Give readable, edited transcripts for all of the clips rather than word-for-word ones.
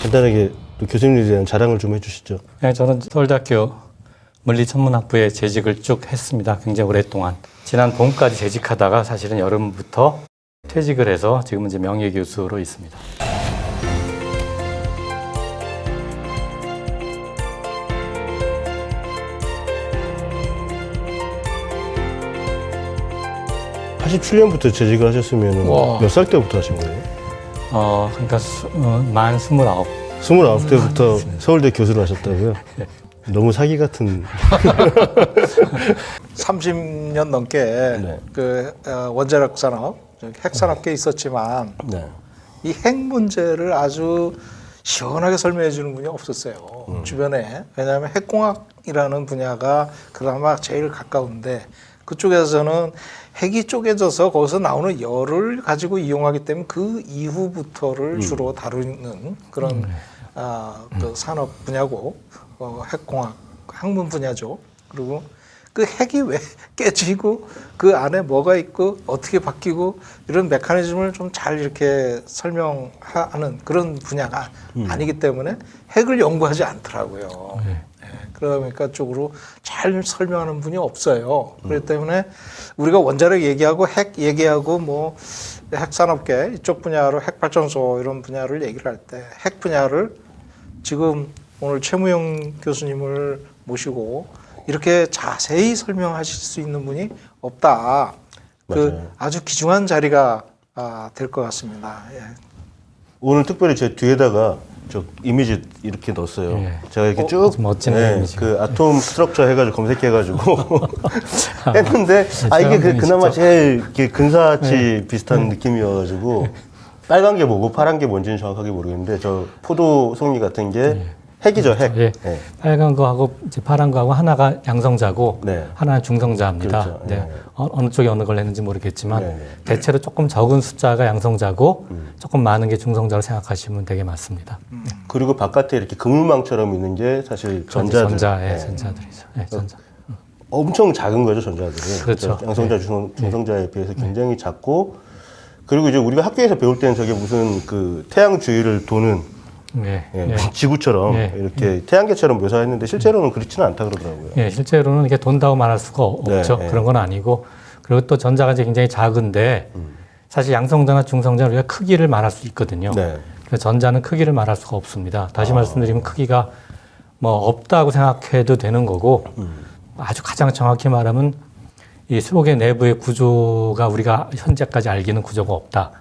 간단하게 또 교수님에 대한 자랑을 좀 해주시죠. 네, 저는 서울대학교 물리천문학부에 재직을 쭉 했습니다. 굉장히 오랫동안. 지난 봄까지 재직하다가 사실은 여름부터 퇴직을 해서 지금은 이제 명예교수로 있습니다. (87년부터) 재직을 하셨으면 몇 살 때부터 하신 거예요? 그러니까 만 29. 29때부터 서울대 교수를 하셨다고요? 너무 사기 같은. 30년 넘게 네. 그 원자력 산업, 핵산업계에 있었지만 네. 이 핵 문제를 아주 시원하게 설명해 주는 분이 없었어요. 주변에. 왜냐하면 핵공학이라는 분야가 그나마 제일 가까운데 그쪽에서는 핵이 쪼개져서 거기서 나오는 열을 가지고 이용하기 때문에 그 이후부터를 주로 다루는 그런 그 산업 분야고 핵공학, 학문 분야죠. 그리고 그 핵이 왜 깨지고 그 안에 뭐가 있고 어떻게 바뀌고 이런 메커니즘을 좀 잘 이렇게 설명하는 그런 분야가 아니기 때문에 핵을 연구하지 않더라고요. 네, 그러니까 쪽으로 잘 설명하는 분이 없어요. 그렇기 때문에 우리가 원자력 얘기하고 핵 얘기하고 뭐 핵산업계 이쪽 분야로 핵발전소 이런 분야를 얘기를 할 때 핵 분야를 지금 오늘 최무영 교수님을 모시고 이렇게 자세히 설명하실 수 있는 분이 없다. 그 아주 귀중한 자리가 될 것 같습니다. 예. 오늘 특별히 제 뒤에다가 저 이미지 이렇게 넣었어요. 예. 제가 이렇게 쭉 멋진 이미지. 그 아톰 스트럭처 해가지고 검색해가지고 했는데 이게 그나마 제일 이렇게 근사치 비슷한 느낌이어가지고 빨간 게 뭐고 파란 게 뭔지는 정확하게 모르겠는데 저 포도 송이 같은 게 핵이죠, 핵. 예. 네. 빨간 거하고 이제 파란 거하고 하나가 양성자고 네. 하나는 중성자입니다. 그렇죠. 네. 네. 어느 쪽이 어느 걸 했는지 모르겠지만 네. 대체로 조금 적은 숫자가 양성자고 조금 많은 게 중성자로 생각하시면 되게 맞습니다. 그리고 바깥에 이렇게 그물망처럼 있는 게 사실 전자들. 전자들이죠. 네, 전자. 엄청 작은 거죠, 전자들은. 그렇죠. 양성자, 중성자에 비해서 굉장히 작고, 그리고 이제 우리가 학교에서 배울 때는 저게 무슨 그 태양 주위를 도는 지구처럼 이렇게 태양계처럼 묘사했는데 실제로는 그렇지는 않다 그러더라고요. 예, 실제로는 이게 돈다고 말할 수가 없죠. 그런 건 아니고. 그리고 또 전자가 이제 굉장히 작은데 사실 양성자나 중성자는 우리가 크기를 말할 수 있거든요. 그래서 전자는 크기를 말할 수가 없습니다. 다시 말씀드리면 크기가 뭐 없다고 생각해도 되는 거고 아주 가장 정확히 말하면 이 속의 내부의 구조가 우리가 현재까지 알기는 구조가 없다.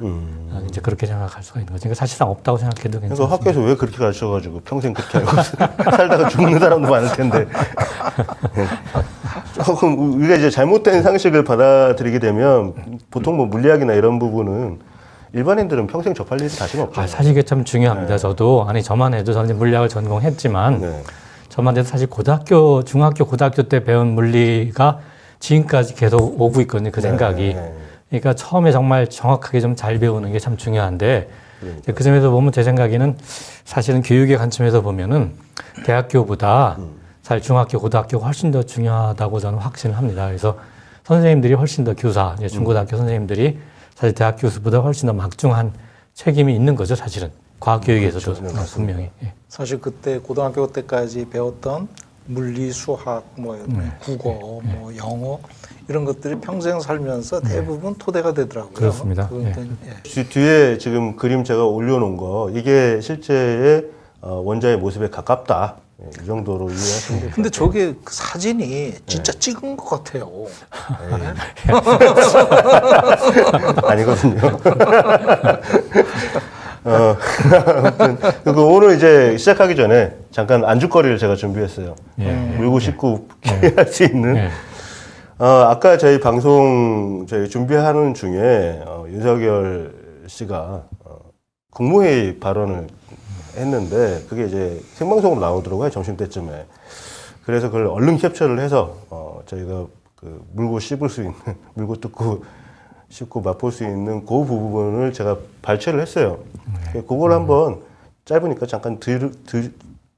이제 그렇게 생각할 수가 있는 거죠. 그러니까 사실상 없다고 생각해도 괜찮습니다. 그래서 학교에서 왜 그렇게 가르쳐가지고 평생 그렇게 알고 살다가 죽는 사람도 많을 텐데. 조금 우리가 이제 잘못된 상식을 받아들이게 되면 보통 뭐 물리학이나 이런 부분은 일반인들은 평생 접할 일이 다시는 없죠. 사실 이게 참 중요합니다. 저도 저만 해도 저는 물리학을 전공했지만 저만 해도 사실 고등학교, 중학교, 고등학교 때 배운 물리가 지금까지 계속 오고 있거든요. 그 생각이. 그러니까 처음에 정말 정확하게 좀 잘 배우는 게 참 중요한데 그 점에서 보면 제 생각에는 사실은 교육의 관점에서 보면은 대학교보다 사실 중학교, 고등학교가 훨씬 더 중요하다고 저는 확신을 합니다. 그래서 선생님들이 훨씬 더 교사, 중고등학교 선생님들이 사실 대학 교수보다 훨씬 더 막중한 책임이 있는 거죠. 사실은 과학교육에서도 분명히. 사실 그때 고등학교 때까지 배웠던 물리, 수학, 뭐 국어, 뭐 영어 이런 것들이 평생 살면서 대부분 토대가 되더라고요. 그렇습니다. 뒤에 지금 그림 제가 올려놓은 거 이게 실제의 원자의 모습에 가깝다. 이 정도로 이해하시면 돼요. 근데 저게 그 사진이 진짜 찍은 것 같아요. 아니거든요. 아무튼 그리고 오늘 이제 시작하기 전에 잠깐 안주거리를 제가 준비했어요. 물고 씻고 할 수 있는. 아까 저희 방송 저희 준비하는 중에 윤석열 씨가 국무회의 발언을 했는데 그게 이제 생방송으로 나오더라고요, 점심때쯤에. 그래서 그걸 얼른 캡처를 해서 저희가 그 물고 씹을 수 있는, 물고 뜯고 씹고 맛볼 수 있는 그 부분을 제가 발췌를 했어요. 그걸 한번 짧으니까 잠깐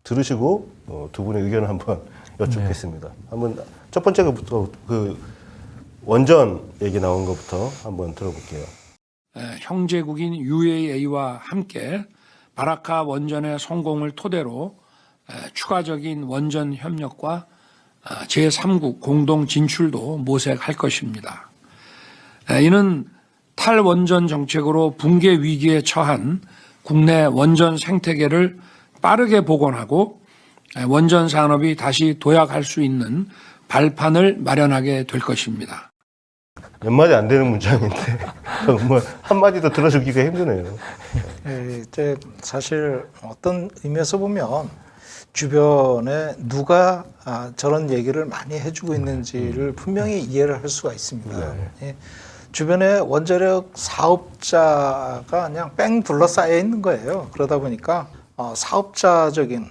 들으시고 두 분의 의견을 한번 여쭙겠습니다. 한번 첫 번째 것부터 그 원전 얘기 나온 것부터 한번 들어볼게요. 형제국인 UAE와 함께 바라카 원전의 성공을 토대로 추가적인 원전 협력과 제3국 공동 진출도 모색할 것입니다. 이는 탈원전 정책으로 붕괴 위기에 처한 국내 원전 생태계를 빠르게 복원하고 원전 산업이 다시 도약할 수 있는 발판을 마련하게 될 것입니다. 몇 마디 안 되는 문장인데 정말 한 마디도 들어주기가 힘드네요. 이제 사실 어떤 의미에서 보면 주변에 누가 저런 얘기를 많이 해주고 있는지를 분명히 이해를 할 수가 있습니다. 예. 주변에 원자력 사업자가 그냥 뺑 둘러싸여 있는 거예요. 그러다 보니까 사업자적인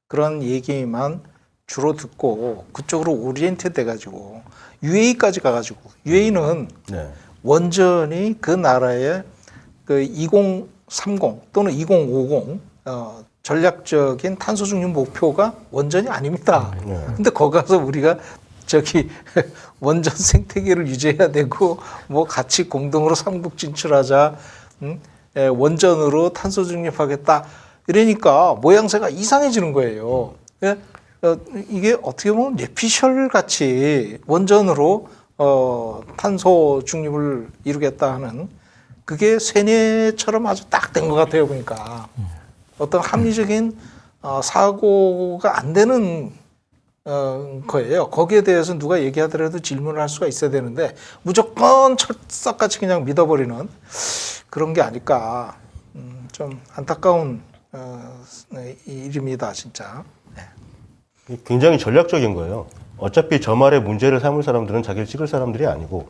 그런 얘기만 주로 듣고 그쪽으로 오리엔트 돼가지고 UAE까지 가가지고 UAE는 네. 원전이 그 나라의 그 2030 또는 2050 전략적인 탄소 중립 목표가 원전이 아닙니다. 네. 근데 거기 가서 우리가 저기 원전 생태계를 유지해야 되고 뭐 같이 공동으로 삼국 진출하자, 원전으로 탄소 중립하겠다 이러니까 모양새가 이상해지는 거예요. 이게 어떻게 보면 뇌피셜 같이 원전으로 탄소 중립을 이루겠다 하는 그게 세뇌처럼 아주 딱 된 것 같아요 보니까 어떤 합리적인 사고가 안 되는 거예요. 거기에 대해서 누가 얘기하더라도 질문을 할 수가 있어야 되는데 무조건 철석같이 그냥 믿어버리는 그런 게 아닐까. 좀 안타까운 일입니다, 진짜. 네. 굉장히 전략적인 거예요. 어차피 저 말에 문제를 삼을 사람들은 자기를 찍을 사람들이 아니고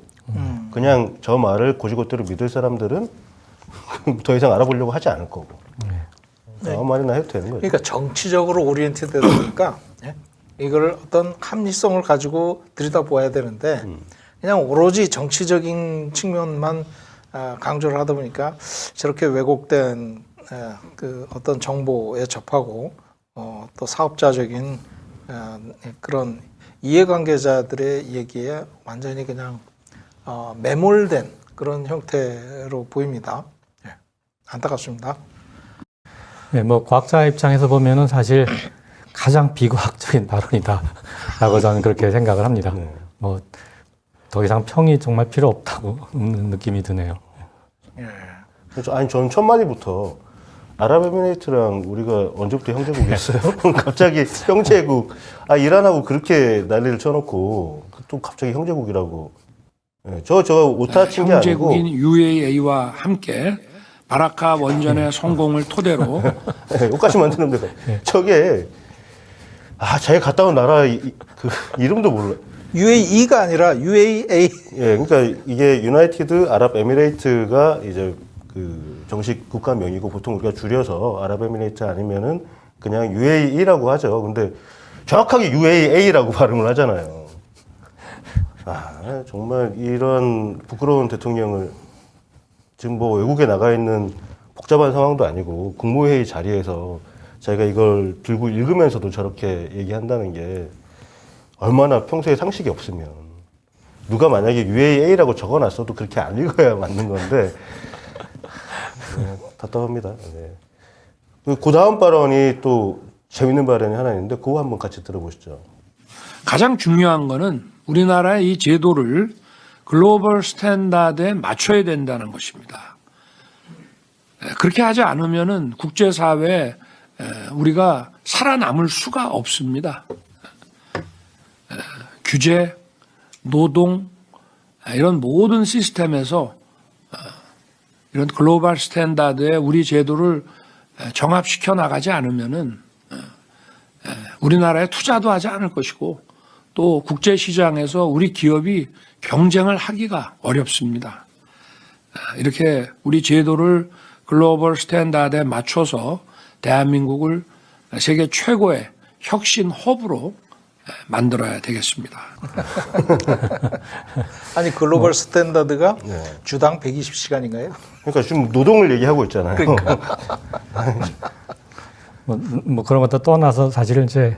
그냥 저 말을 고지고대로 믿을 사람들은 더 이상 알아보려고 하지 않을 거고 아무 말이나 해도 되는 거죠. 그러니까 정치적으로 오리엔티드 되다 보니까 이걸 어떤 합리성을 가지고 들여다보아야 되는데 그냥 오로지 정치적인 측면만 강조를 하다 보니까 저렇게 왜곡된 그 어떤 정보에 접하고 또 사업자적인 그런 이해관계자들의 얘기에 완전히 그냥 매몰된 그런 형태로 보입니다. 예, 안타깝습니다. 네, 뭐 과학자 입장에서 보면은 사실 가장 비과학적인 발언이다라고 저는 그렇게 생각을 합니다. 뭐 더 이상 평이 정말 필요 없다고 느낌이 드네요. 예. 그래서 아니 저는 첫 마디부터 아랍에미레이트랑 우리가 언제부터 형제국이었어요? 갑자기 형제국 이란하고 그렇게 난리를 쳐놓고 또 갑자기 형제국이라고. 네, 저 오타 친 게 아니고 형제국인 UAE와 함께 바라카 원전의 성공을 토대로 네, 옷까지 만드는 데서 저게 자기가 갔다 온 나라 그 이름도 몰라. UAE가 아니라 UAA. 예, 그러니까 이게 유나이티드 아랍에미레이트가 이제 그 정식 국가명이고 보통 우리가 줄여서 아랍에미레이트 아니면은 그냥 UAE라고 하죠. 근데 정확하게 UAA라고 발음을 하잖아요. 정말 이런 부끄러운 대통령을 지금 뭐 외국에 나가 있는 복잡한 상황도 아니고 국무회의 자리에서 자기가 이걸 들고 읽으면서도 저렇게 얘기한다는 게 얼마나 평소에 상식이 없으면 누가 만약에 UAA라고 적어놨어도 그렇게 안 읽어야 맞는 건데 네, 답답합니다. 네. 그 다음 발언이 또 재밌는 발언이 하나 있는데 그거 한번 같이 들어보시죠. 가장 중요한 거는 우리나라의 이 제도를 글로벌 스탠다드에 맞춰야 된다는 것입니다. 그렇게 하지 않으면은 국제사회에 우리가 살아남을 수가 없습니다. 규제, 노동, 이런 모든 시스템에서 이런 글로벌 스탠다드에 우리 제도를 정합시켜 나가지 않으면은 우리나라에 투자도 하지 않을 것이고 또 국제시장에서 우리 기업이 경쟁을 하기가 어렵습니다. 이렇게 우리 제도를 글로벌 스탠다드에 맞춰서 대한민국을 세계 최고의 혁신 허브로 만들어야 되겠습니다. 아니 글로벌 스탠다드가 주당 120시간인가요? 그러니까 지금 노동을 얘기하고 있잖아요. 그러니까. 뭐 그런 것도 떠나서 사실은 이제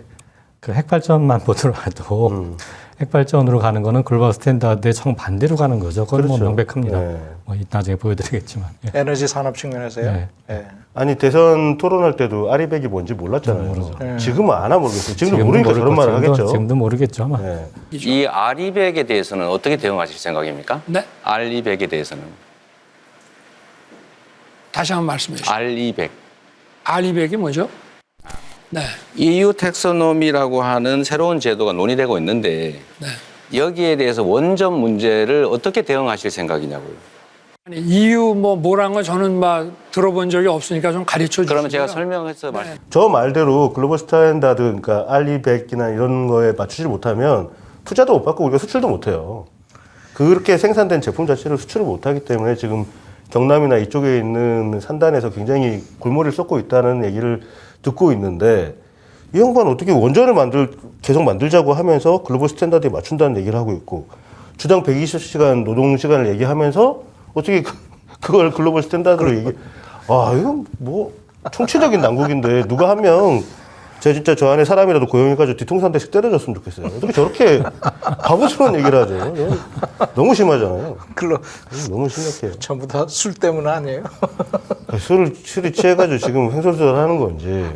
그 핵발전만 보더라도 핵발전으로 가는 거는 글로벌 스탠다드에 정반대로 가는 거죠. 그건 그렇죠. 뭐 명백합니다. 네. 뭐 나중에 보여드리겠지만. 예. 에너지 산업 측면에서요. 네. 예. 아니 대선 토론할 때도 아리백이 뭔지 몰랐잖아요. 네. 지금은 아나 모르겠어요. 지금도 지금도 모르니까 모를 저런 말을 지금도- 하겠죠. 지금도 모르겠죠 아마. 네. 이 아리백에 대해서는 어떻게 대응하실 생각입니까? 네. 알리백에 대해서는. 다시 한번 말씀해 주시죠. 알리백. 알리백이 뭐죠? 네. EU 텍소노미라고 하는 새로운 제도가 논의되고 있는데 네. 여기에 대해서 원전 문제를 어떻게 대응하실 생각이냐고요. 아니, EU 뭐란 건 저는 막 들어본 적이 없으니까 좀 가르쳐 주시죠. 그러면 제가 설명해서 말씀. 저 말대로 글로벌 스탠다드, 그러니까 알리백이나 이런 거에 맞추지 못하면 투자도 못 받고 우리가 수출도 못 해요. 그렇게 생산된 제품 자체를 수출을 못 하기 때문에 지금 경남이나 이쪽에 있는 산단에서 굉장히 골머리를 쏟고 있다는 얘기를 듣고 있는데 이 양반 어떻게 원전을 계속 만들자고 하면서 글로벌 스탠다드에 맞춘다는 얘기를 하고 있고 주당 120시간 노동 시간을 얘기하면서 어떻게 그걸 글로벌 스탠다드로 이건 뭐 총체적인 난국인데 누가 한 명 제가 진짜 저 안에 사람이라도 고용해가지고 뒤통수 한 대씩 때려줬으면 좋겠어요. 어떻게 저렇게 바보스러운 얘기를 하죠? 너무 심하잖아요. 너무 심각해요. 전부 다 술 때문 아니에요? 술이 취해가지고 지금 횡설수설 하는 건지.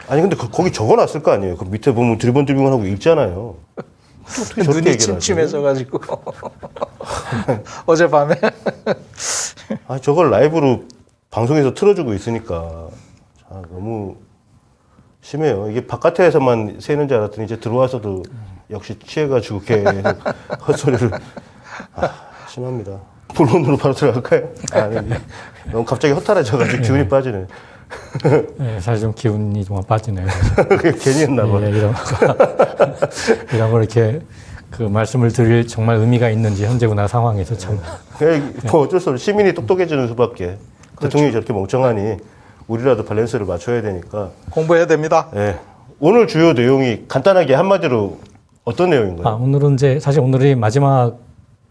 아니 근데 거기 적어놨을 거 아니에요. 그 밑에 보면 드리번드리번 하고 읽잖아요. 어떻게 저렇게 눈이 얘기를 하지? 침침해져가지고 어젯밤에 아 저걸 라이브로 방송에서 틀어주고 있으니까 너무 심해요. 이게 바깥에서만 새는 줄 알았더니 이제 들어와서도 역시 취해가지고 계속 헛소리를 심합니다. 본론으로 바로 들어갈까요? 너무 갑자기 허탈해져가지고 기운이 빠지네. 네, 사실 좀 기운이 좀 빠지네요. 괜히 했나 봐. 예, 이런 걸 이렇게 그 말씀을 드릴 정말 의미가 있는지 현재 군화 상황에서 참. 뭐 어쩔 수 없어. 시민이 똑똑해지는 수밖에. 대통령이 저렇게 멍청하니 우리라도 밸런스를 맞춰야 되니까. 공부해야 됩니다. 네. 오늘 주요 내용이 간단하게 한마디로 어떤 내용인가요? 오늘은 이제 사실 오늘이 마지막을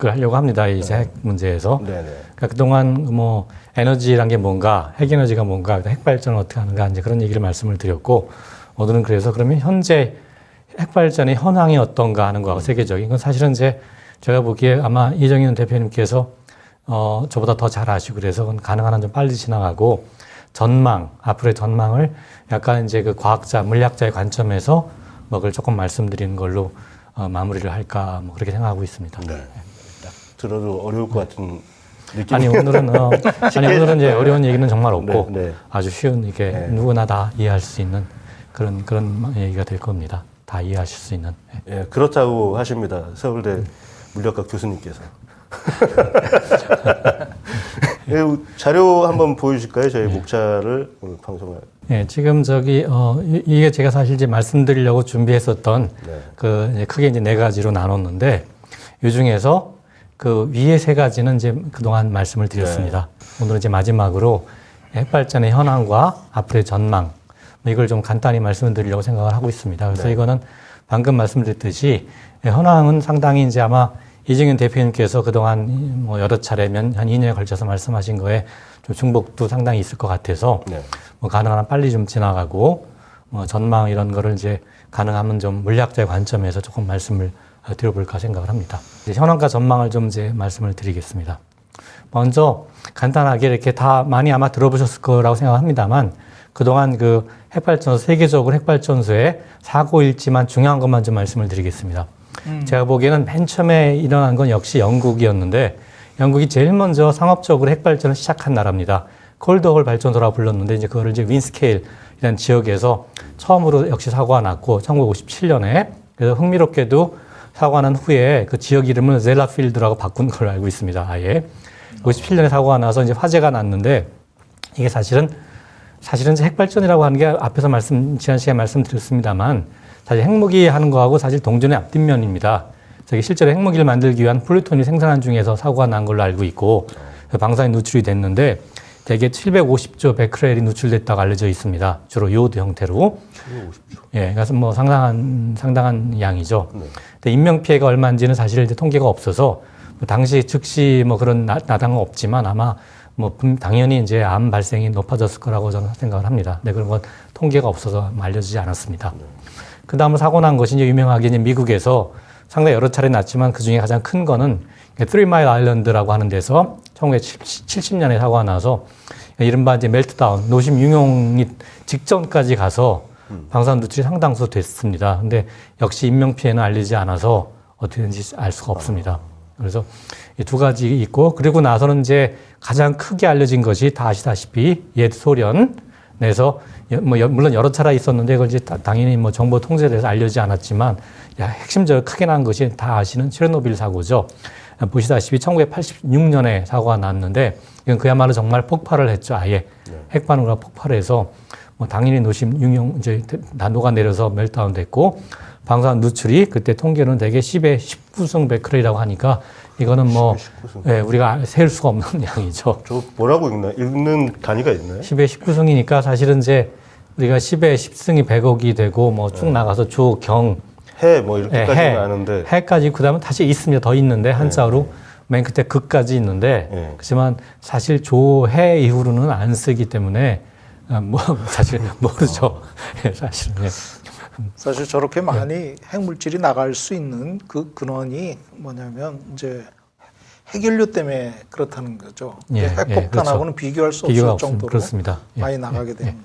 하려고 합니다. 이제 핵 문제에서. 네네. 그러니까 그동안 뭐 에너지란 게 뭔가, 핵 에너지가 뭔가, 핵 발전을 어떻게 하는가 이제 그런 얘기를 말씀을 드렸고 오늘은 그래서 그러면 현재 핵 발전의 현황이 어떤가 하는 거하고 세계적인 건 사실은 이제 제가 보기에 아마 이정현 대표님께서 저보다 더 잘 아시고 그래서 그건 가능한 한 좀 빨리 지나가고 앞으로의 전망을 약간 이제 그 과학자, 물리학자의 관점에서 뭐 그걸 조금 말씀드리는 걸로 마무리를 할까 뭐 그렇게 생각하고 있습니다. 네. 딱 들어도 어려울 것 같은 느낌. 아니 오늘은 이제 어려운 얘기는 정말 없고 네, 네. 아주 쉬운 이게 누구나 다 이해할 수 있는 그런 얘기가 될 겁니다. 다 이해하실 수 있는. 예, 그렇다고 하십니다. 서울대 물리학과 교수님께서. 예, 자료 한번 보여주실까요? 저희 목차를 오늘 방송을. 예, 지금 이게 제가 사실 이제 말씀드리려고 준비했었던 이제 크게 이제 4가지로 나눴는데 이 중에서 그 위에 3가지는 이제 그동안 말씀을 드렸습니다. 오늘 이제 마지막으로 핵발전의 현황과 앞으로의 전망 이걸 좀 간단히 말씀을 드리려고 생각을 하고 있습니다. 그래서 이거는 방금 말씀드렸듯이 현황은 상당히 이제 아마 이정현 대표님께서 그동안 뭐 여러 차례 한 2년에 걸쳐서 말씀하신 거에 좀 중복도 상당히 있을 것 같아서 뭐 가능한 한 빨리 좀 지나가고 뭐 전망 이런 거를 이제 가능하면 좀 물리학자의 관점에서 조금 말씀을 드려볼까 생각을 합니다. 이제 현황과 전망을 좀 이제 말씀을 드리겠습니다. 먼저 간단하게 이렇게 다 많이 아마 들어보셨을 거라고 생각합니다만 그동안 그 핵발전소, 세계적으로 핵발전소의 사고일지만 중요한 것만 좀 말씀을 드리겠습니다. 제가 보기에는 맨 처음에 일어난 건 역시 영국이었는데 영국이 제일 먼저 상업적으로 핵발전을 시작한 나라입니다. 콜드홀 발전소라고 불렀는데 이제 그거를 이제 윈스케일이라는 지역에서 처음으로 역시 사고가 났고 1957년에 그래서 흥미롭게도 사고가 난 후에 그 지역 이름을 젤라필드라고 바꾼 걸로 알고 있습니다. 아예 57년에 사고가 나서 이제 화재가 났는데 이게 사실은 이제 핵발전이라고 하는 게 앞에서 지난 시간에 말씀드렸습니다만 사실 핵무기 하는 거하고 사실 동전의 앞뒷면입니다. 저기 실제로 핵무기를 만들기 위한 플루토늄 생산한 중에서 사고가 난 걸로 알고 있고 방사에 노출이 됐는데 대개 750조 베크렐이 누출됐다고 알려져 있습니다. 주로 요오드 형태로. 750조. 예, 그래서 뭐 상당한 양이죠. 근데 인명 피해가 얼마인지는 사실 이제 통계가 없어서 당시 즉시 뭐 그런 나당은 없지만 아마 뭐 당연히 이제 암 발생이 높아졌을 거라고 저는 생각을 합니다. 네, 그런 건 통계가 없어서 알려지지 않았습니다. 그 다음으로 사고 난 것이 이제 유명하게 이제 미국에서 상당히 여러 차례 났지만 그 중에 가장 큰 거는 Three Mile Island라고 하는 데서 1970년에 사고가 나서 이른바 이제 멜트다운, 노심 융용이 직전까지 가서 방사선 누출이 상당수 됐습니다. 근데 역시 인명피해는 알리지 않아서 어떻게 되는지 알 수가 없습니다. 그래서 이 두 가지 있고, 그리고 나서는 이제 가장 크게 알려진 것이 다 아시다시피 옛 소련에서 물론 여러 차례 있었는데 그걸 이제 당연히 뭐 정보 통제돼서 알려지지 않았지만 핵심적으로 크게 난 것이 다 아시는 체르노빌 사고죠. 보시다시피 1986년에 사고가 났는데 이건 그야말로 정말 폭발을 했죠. 아예 핵반응으로 폭발해서 뭐 당연히 노심 융용 이제 난도가 내려서 멜트다운 됐고, 방사선 누출이 그때 통계는 대개 10에 19승 베크렐이라고 하니까 이거는 뭐 우리가 셀 수가 없는 양이죠. 저 뭐라고 읽는 단위가 있나요? 10에 19승이니까 사실은 이제 우리가 10에 10승이 100억이 되고 뭐 쭉 나가서 조, 경, 해 뭐 이렇게까지는 아는데 해까지 그다음에 다시 있습니다. 더 있는데 한자로 맨 끝에 극까지 있는데 그렇지만 사실 조, 해 이후로는 안 쓰기 때문에 뭐 사실 모르죠. 사실은. 사실 저렇게 많이 핵물질이 나갈 수 있는 그 근원이 뭐냐면 이제 핵연료 때문에 그렇다는 거죠. 핵폭탄하고는 그렇죠. 비교할 수 비교가 없을 정도로 그렇습니다. 많이 나가게 됩니다.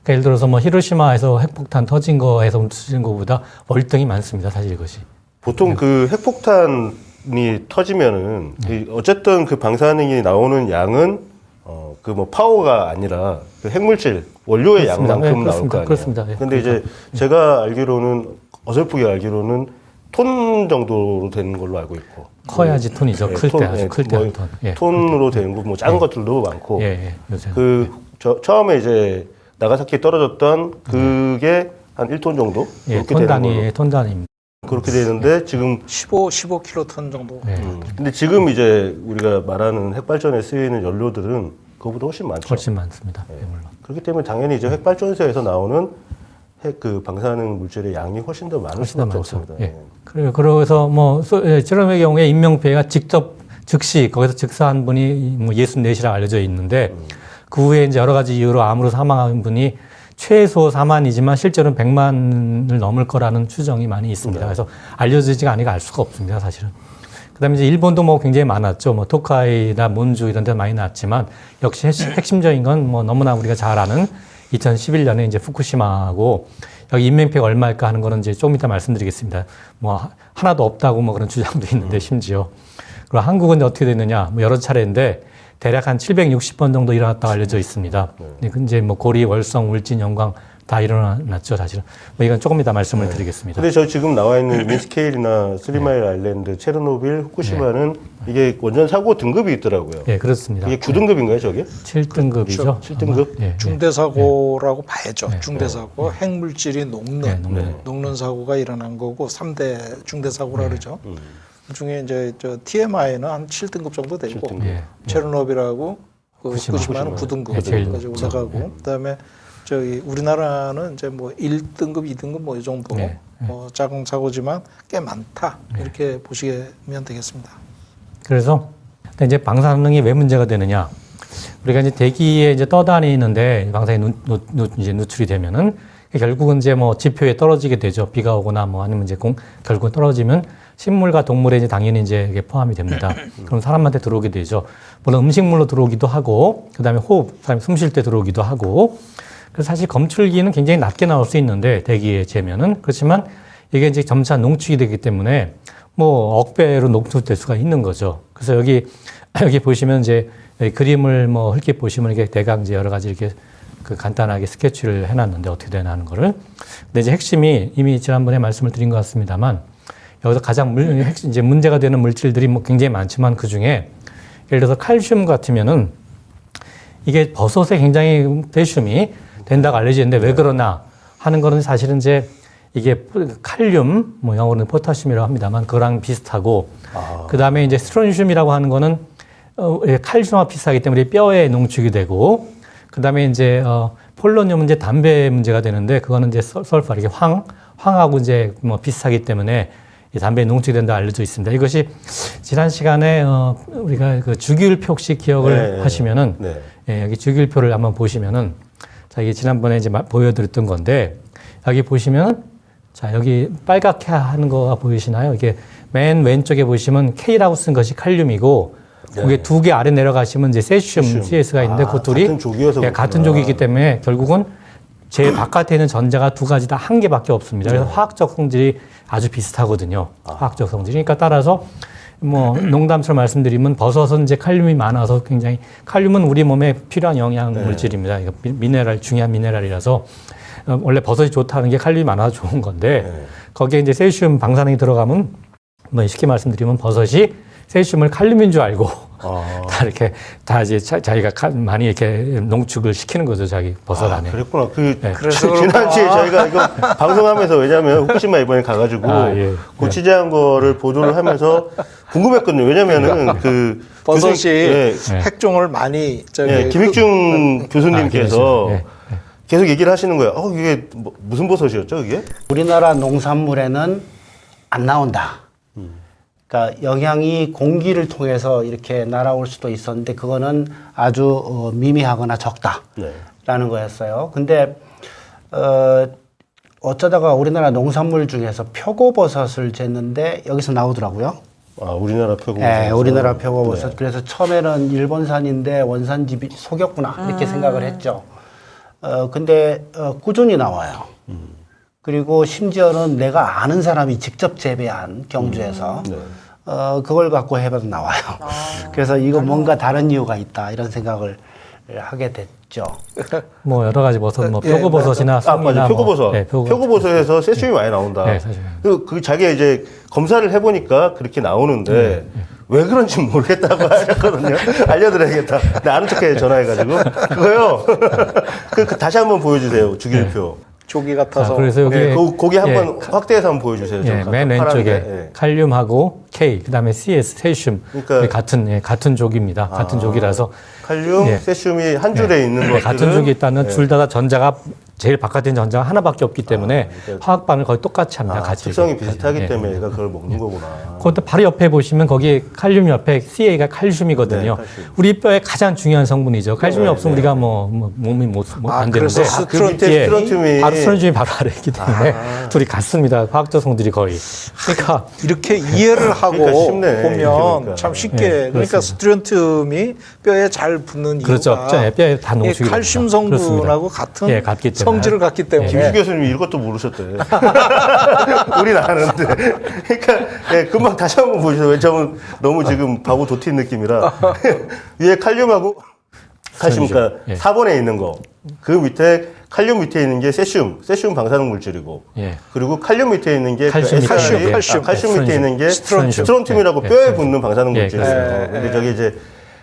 그러니까 예를 들어서 뭐 히로시마에서 핵폭탄 터진 거에서 터진 거보다 월등히 많습니다. 사실 이것이. 보통 그 핵폭탄이 터지면은 어쨌든 그 방사능이 나오는 양은 그 뭐 파워가 아니라 그 핵물질 원료의 그렇습니다. 양만큼 나올 거 아니에요. 그렇습니다. 근데 이제 제가 알기로는 어설프게 알기로는 톤 정도로 되는 걸로 알고 있고. 커야지 톤이죠. 클 때 아주 클 때 한 톤. 톤으로 되는 거 뭐 작은 것들도 많고. 요새. 처음에 이제 나가사키에 떨어졌던 그게 한 1톤 정도 그렇게 톤 되는 걸로. 톤 단위입니다. 그렇게 되는데 지금 15킬로톤 정도. 근데 지금 이제 우리가 말하는 핵발전에 쓰이는 연료들은 그거보다 훨씬 많죠. 훨씬 많습니다. 물론. 그렇기 때문에 당연히 이제 핵발전소에서 나오는 핵 그 방사능 물질의 양이 훨씬 더 많을 훨씬 더 수밖에 많죠. 없습니다. 그래서 뭐 체르노빌의 경우에 인명피해가 직접 즉시 거기서 즉사한 분이 뭐 64시라고 알려져 있는데 그 후에 이제 여러 가지 이유로 암으로 사망한 분이 최소 4만이지만 실제로는 100만을 넘을 거라는 추정이 많이 있습니다. 그래서 알려지지가 않으니까 알 수가 없습니다, 사실은. 그다음에 이제 일본도 뭐 굉장히 많았죠. 뭐 토카이나 몬주 이런 데 많이 났지만 역시 핵심적인 건 뭐 너무나 우리가 잘 아는 2011년에 이제 후쿠시마하고 여기 인명피해가 얼마일까 하는 거는 이제 조금 이따 말씀드리겠습니다. 뭐 하나도 없다고 뭐 그런 주장도 있는데 심지어. 그리고 한국은 어떻게 됐느냐? 뭐 여러 차례인데 대략 한 760번 정도 일어났다고 알려져 있습니다. 이제 뭐 고리, 월성, 울진, 영광 다 일어났죠, 사실은. 뭐 이건 조금 이따 말씀을 드리겠습니다. 근데 저 지금 나와 있는 민스케일이나 스리마일 아일랜드, 체르노빌, 후쿠시마는 이게 원전 사고 등급이 있더라고요. 그렇습니다. 이게 9등급인가요, 저게? 7등급이죠. 7등급? 중대사고라고 봐야죠. 중대사고, 핵물질이 녹는 사고가 일어난 거고 3대 중대사고라 그러죠. 그 중에 이제 저 TMI는 한 7등급 정도 되고 체르노빌하고 후쿠시마는 9등급까지 올라가고 그다음에 저희 우리나라는 이제 뭐 1등급, 2등급 뭐 이 정도 작은 사고지만 꽤 많다 이렇게 보시면 되겠습니다. 그래서 이제 방사능이 왜 문제가 되느냐? 우리가 이제 대기에 이제 떠다니는데 방사능이 이제 누출이 되면은 결국은 이제 뭐 지표에 떨어지게 되죠. 비가 오거나 뭐 아니면 이제 결국은 떨어지면 식물과 동물에 이제 당연히 이제 이게 포함이 됩니다. 그럼 사람한테 들어오게 되죠. 물론 음식물로 들어오기도 하고, 그 다음에 호흡, 사람이 숨 쉴 때 들어오기도 하고, 그래서 사실 검출기는 굉장히 낮게 나올 수 있는데, 대기에 재면은. 그렇지만 이게 이제 점차 농축이 되기 때문에 뭐 억배로 농축될 수가 있는 거죠. 그래서 여기 보시면 이제 그림을 뭐 흘게 보시면 이게 대강 이제 여러 가지 이렇게 그 간단하게 스케치를 해놨는데 어떻게 되나 하는 거를. 근데 이제 핵심이 이미 지난번에 말씀을 드린 것 같습니다만 여기서 가장 이제 문제가 되는 물질들이 뭐 굉장히 많지만 그 중에 예를 들어서 칼슘 같으면은 이게 버섯에 굉장히 대슘이 된다고 알려지는데 왜 그러나 하는 거는 사실은 이제 이게 칼륨, 뭐 영어로는 포타슘이라고 합니다만 그거랑 비슷하고 그 다음에 이제 스트론슘이라고 하는 거는 칼슘과 비슷하기 때문에 뼈에 농축이 되고 그 다음에 이제 폴로늄은 이제 담배 문제가 되는데 그거는 이제 설파 이렇게 황하고 이제 뭐 비슷하기 때문에 이 담배에 농축이 된다 알려져 있습니다. 이것이 지난 시간에 우리가 그 주기율표 혹시 기억을 하시면은 여기 주기율표를 한번 보시면은 자 이게 지난번에 이제 보여드렸던 건데 여기 보시면 자, 여기 빨갛게 하는 거가 보이시나요? 이게 맨 왼쪽에 보시면 K라고 쓴 것이 칼륨이고, 거기 두 개 아래 내려가시면 이제 세슘, CS가 있는데, 그 둘이 같은 족이어서 예, 같은 족이기 때문에 결국은 제일 바깥에 있는 전자가 두 가지 다 한 개밖에 없습니다. 그래서 화학적 성질이 아주 비슷하거든요. 화학적 성질이. 그러니까 따라서 뭐 농담처럼 말씀드리면 버섯은 이제 칼륨이 많아서 굉장히 칼륨은 우리 몸에 필요한 영양 물질입니다. 이거 미네랄 중요한 미네랄이라서 원래 버섯이 좋다는 게 칼륨이 많아서 좋은 건데 거기에 이제 세슘 방사능이 들어가면 뭐 쉽게 말씀드리면 버섯이 세슘을 칼륨인 줄 알고 다 이렇게 다 이제 자기가 많이 이렇게 농축을 시키는 거죠, 자기 버섯 안에. 그랬구나. 그래서 지난주에 저희가 이거 방송하면서 왜냐면 후쿠시마 이번에 가가지고 고치제한 거를 보도를 하면서 궁금했거든요. 왜냐면은 그 버섯이 교수님, 핵종을 많이 김익중 교수님께서 예. 계속 얘기를 하시는 거예요. 이게 무슨 버섯이었죠, 이게? 우리나라 농산물에는 안 나온다. 그러니까 영양이 공기를 통해서 이렇게 날아올 수도 있었는데 그거는 아주 미미하거나 적다라는 거였어요. 근데 어쩌다가 우리나라 농산물 중에서 표고버섯을 쟀는데 여기서 나오더라고요. 우리나라 표고버섯. 네, 우리나라 표고버섯. 네. 그래서 처음에는 일본산인데 원산지 속였구나 이렇게 생각을 했죠. 근데 꾸준히 나와요. 그리고 심지어는 내가 아는 사람이 직접 재배한 경주에서 그걸 갖고 해봐도 나와요. 그래서 이거 뭔가 다른 이유가 있다 이런 생각을 하게 됐죠. 뭐 여러 가지 버섯, 뭐 표고버섯이나 맞아, 표고버섯. 표고버섯에서 세슘이 많이 나온다. 네, 사실. 그 자기가 이제 검사를 해보니까 그렇게 나오는데 왜 그런지 모르겠다고 하셨거든요. 알려드려야겠다. 내 아는 척해 전화해가지고 그거요. 그 다시 한번 보여주세요. 주기율표. 조기 같아서. 그래서 여기 고기 한번 확대해서 한번 보여주세요. 맨 왼쪽에 칼륨하고 K, 그다음에 CS, 세슘 그러니까 같은 족입니다. 같은 족이라서 칼륨, 세슘이 한 줄에 있는 것들은 같은 족이 있다면 둘 다 전자가 제일 바깥에 있는 전자가 하나밖에 없기 때문에 화학 반응을 거의 똑같이 합니다. 같이 특성이 비슷하기 때문에 얘가 그걸 먹는 거구나. 그것도 바로 옆에 보시면 거기 칼륨 옆에 CA가 칼슘이거든요. 칼슘. 우리 뼈의 가장 중요한 성분이죠. 칼슘이 없으면 우리가 몸이 안 되는데. 그래서 그 밑에 스트론튬이 바로 스트론튬이 바로 아래 있기 때문에 둘이 같습니다. 화학적 성질이 거의. 그러니까 이렇게 이해를 하고 그러니까 쉽네, 보면 그러니까. 참 쉽게 그러니까 스트론튬이 뼈에 잘 붙는 그렇죠. 이유가 뼈에 다 농축이 칼슘 됩니다. 성분하고 같은 같기 때문에. 성질을 갖기 때문에 김수 교수님이 이것도 모르셨대. 우린 아는데. 그러니까 금방 다시 한번 보시죠. 왜냐면 너무 지금 바보 도티인 느낌이라. 위에 칼륨하고 칼슘, 그러니까 4번에 있는 거. 그 밑에 칼륨 밑에 있는 게 세슘 방사능 물질이고. 그리고 칼륨 밑에 있는 게 칼슘 밑에 있는 게 스트론튬이라고 뼈에 붙는 방사능 물질이에요. 근데 저기 이제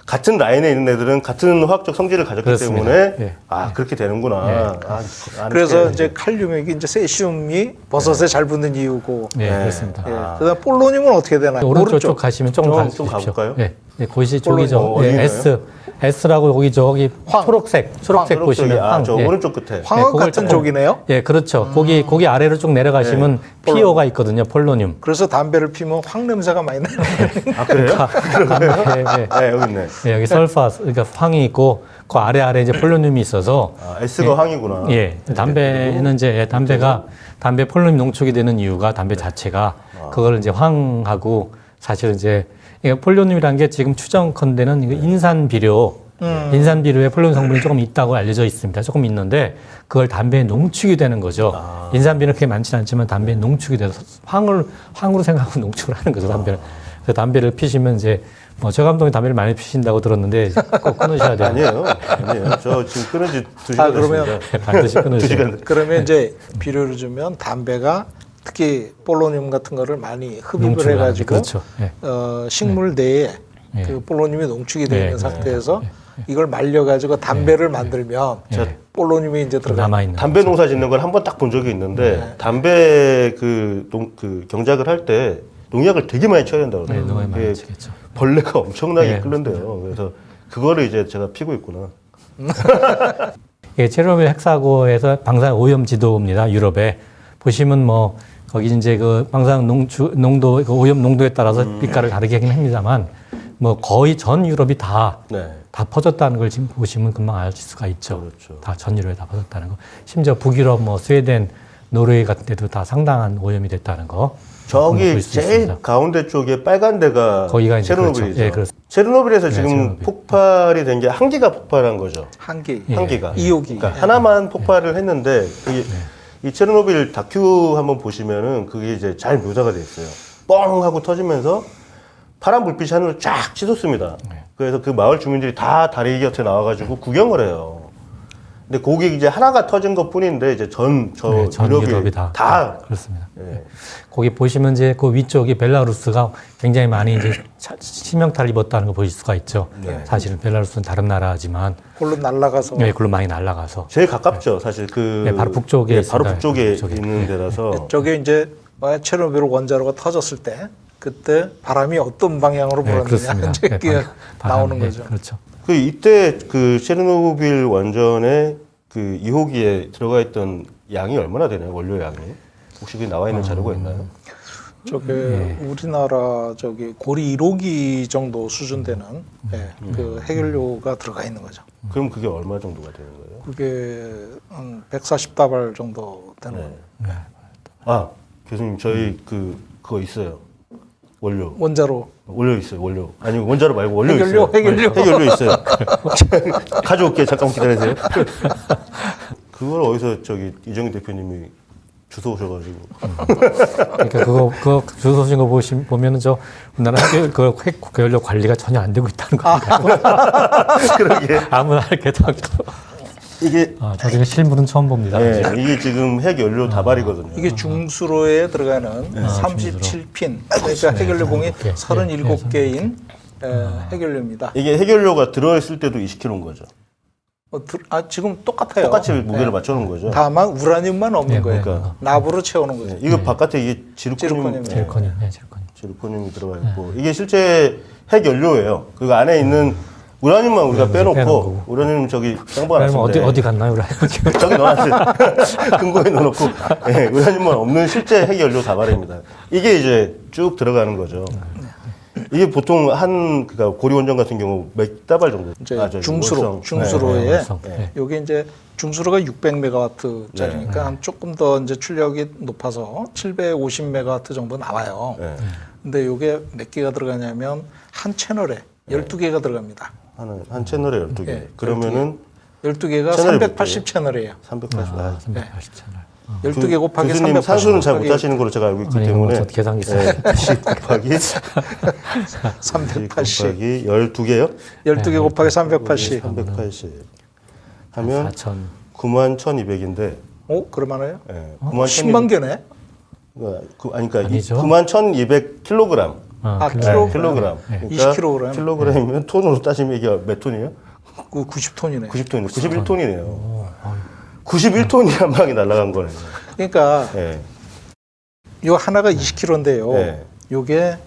같은 라인에 있는 애들은 같은 화학적 성질을 가졌기 그렇습니다. 때문에 그렇게 되는구나. 그래서 이제 칼륨이 이제 세슘이 버섯에 잘 붙는 이유고. 그렇습니다. 그다음 폴로늄은 어떻게 되나요? 오른쪽 쪽 가시면 조금 가볼까요? 거기서 저기죠. 어디나요? S라고 거기 초록색 보시면 저 오른쪽 끝에. 황흑 같은 족이네요. 그렇죠. 거기 아래로 쭉 내려가시면 PO가 있거든요. 폴로늄. 그래서 담배를 피면 황 냄새가 많이 나요. 그래요? 네, 여기 있네. 여기 설파, 그러니까 황이 있고 그 아래 이제 폴로늄이 있어서. S가 황이구나. 담배는 이제 담배 폴로늄 농축이 되는 이유가 담배 자체가 그걸 이제 황하고 사실은 이제 폴로늄이라는 게 지금 추정컨대는 인산비료에 폴로늄 성분이 조금 있다고 알려져 있습니다. 조금 있는데 그걸 담배에 농축이 되는 거죠. 인산비료는 그렇게 많지는 않지만 담배에 농축이 돼서 황으로 생각하고 농축을 하는 거죠. 담배를. 그래서 담배를 피시면 이제 저 감독이 담배를 많이 피신다고 들었는데 꼭 끊으셔야 돼요. 아니에요. 저 지금 끊은 지 2시간 그러면 됐습니다. 반드시 끊으셔야 돼요. 그러면 이제 비료를 주면 담배가 특히 폴로늄 같은 거를 많이 흡입을 농축을 해가지고 그렇죠. 식물 내에 그 폴로늄이 농축이 되어 있는 상태에서 이걸 말려가지고 담배를 만들면 폴로늄이 이제 들어가. 남아있는 담배 농사 짓는 걸 한 번 딱 본 적이 있는데 담배 그 경작을 할 때 농약을 되게 많이 쳐야 된다고 그러더라고요. 농약을 많이 치겠죠. 벌레가 엄청나게 끓는데요. 그래서 그거를 이제 제가 피고 있구나. 체르노빌 핵사고에서 방사능 오염 지도입니다. 유럽에 보시면 거기 이제 그 방사능 농도, 그 오염 농도에 따라서 빛깔을 다르게 하긴 합니다만 거의 전 유럽이 다 퍼졌다는 걸 지금 보시면 금방 알 수가 있죠. 그렇죠. 다 전 유럽에 다 퍼졌다는 거. 심지어 북유럽, 스웨덴, 노르웨이 같은 데도 다 상당한 오염이 됐다는 거. 저기 볼 수 제일 있습니다. 가운데 쪽에 빨간 데가 거기가 이제 체르노빌이죠. 그렇죠. 예, 그렇습니다. 체르노빌에서 네, 지금 체르노빌. 폭발이 된 게 한 개가 폭발한 거죠. 한기 예. 한 개가. 2호기 그러니까 하나만 폭발을 했는데 이 체르노빌 다큐 한번 보시면은 그게 이제 잘 묘사가 돼 있어요. 뻥 하고 터지면서 파란 불빛이 하늘을 쫙 치솟습니다. 그래서 그 마을 주민들이 다 다리 곁에 나와가지고 구경을 해요. 근데 거기 이제 하나가 터진 것 뿐인데 이제 전 유럽이 유럽이 다 그렇습니다. 예. 거기 보시면 이제 그 위쪽이 벨라루스가 굉장히 많이 이제 치명타를 입었다는 걸 보실 수가 있죠. 사실은 벨라루스는 다른 나라지만 홀로 날아가서 네, 그걸로 많이 날아가서 제일 가깝죠, 사실 그 네, 바로 북쪽에 네, 바로 있습니다. 북쪽에 북쪽에. 있는 데라서 저게 이제 체르노빌 원자로가 터졌을 때 그때 바람이 어떤 방향으로 네, 불었느냐 그렇습니다. 이제 네, 그게 나오는 네, 거죠. 그렇죠. 그 이때 그 체르노빌 원전에 그 2호기에 들어가 있던 양이 얼마나 되나요? 원료 양이 혹시 그 나와 있는 자료가 있나요? 저게 네. 우리나라 저기 고리 1호기 정도 수준 되는 그 해결료가 들어가 있는 거죠. 그럼 그게 얼마 정도가 되는 거예요? 그게 140다발 정도 되는 거예요. 아 교수님 저희 그거 있어요. 원료 원자로 있어요. 원료 아니 원자로 말고 원료 해결료, 있어요. 해결료. 해결료 있어요. 가져올게 잠깐 기다리세요. 그걸 어디서 저기 이정희 대표님이 주워 오셔가지고 그러니까 그거 주소 오신 거 보면은 저 우리나라 핵 연료 관리가 전혀 안 되고 있다는 겁니다. 그러게 아무나 이렇게 다 이게 저 지금 실물은 처음 봅니다. 네, 이게 지금 핵 연료 다발이거든요. 이게 중수로에 들어가는 37핀 그러니까 해결료봉이 37개인 해결료입니다. 이게 핵연료가 들어있을 때도 20kg인 거죠. 지금 똑같아요. 똑같이 무게를 맞춰놓은 거죠. 다만 우라늄만 없는 네, 거예요. 그러니까. 납으로 채우는 거죠. 네, 이거 바깥에 이게 지르코늄. 제일코늄, 네, 제일코늄. 지르코늄이 들어가 있고 이게 실제 핵연료예요. 그 안에 있는 우라늄만 우리가 빼놓고 빼놓고. 우라늄 저기 그러면 짱박아놨습니다. 어디 갔나요, 우리? 저기 넣어놨어요. 금고에 넣어놓고 네, 우라늄만 없는 실제 핵연료 다발입니다. 이게 이제 쭉 들어가는 거죠. 이게 보통 그러니까 고리 원전 같은 경우 몇 다발 정도? 이제 저기 중수로, 월성. 중수로에 월성. 네. 여기 이제 중수로가 600메가와트짜리니까 한 조금 더 이제 출력이 높아서 750메가와트 정도 나와요. 네. 근데 이게 몇 개가 들어가냐면 한 채널에 12개가 들어갑니다. 한 채널에 12개. 네, 그러면은 12개가 채널이 380 채널이에요. 380. 380 채널. 12개 곱하기 교수님 380. 산수는 잘 못하시는 걸로 제가 알고 있기 아니, 때문에 뭐 계산기 있어요. 네, 10 곱하기 380. 곱하기 12개요? 12개 곱하기 380. 380 하면 4천. 91,200인데 그럴만해요? 예, 10만 개네? 그러니까 아니죠. 91,200kg. 킬로그램. 킬로그램. 20kg. 킬로그램이면 톤으로 따지면 이게 몇 톤이에요? 그 90톤이네. 90톤, 91톤이네요. 91톤이 한 방에 날아간 거네요. 그러니까 예. 요 하나가 20kg인데요. 네. 요게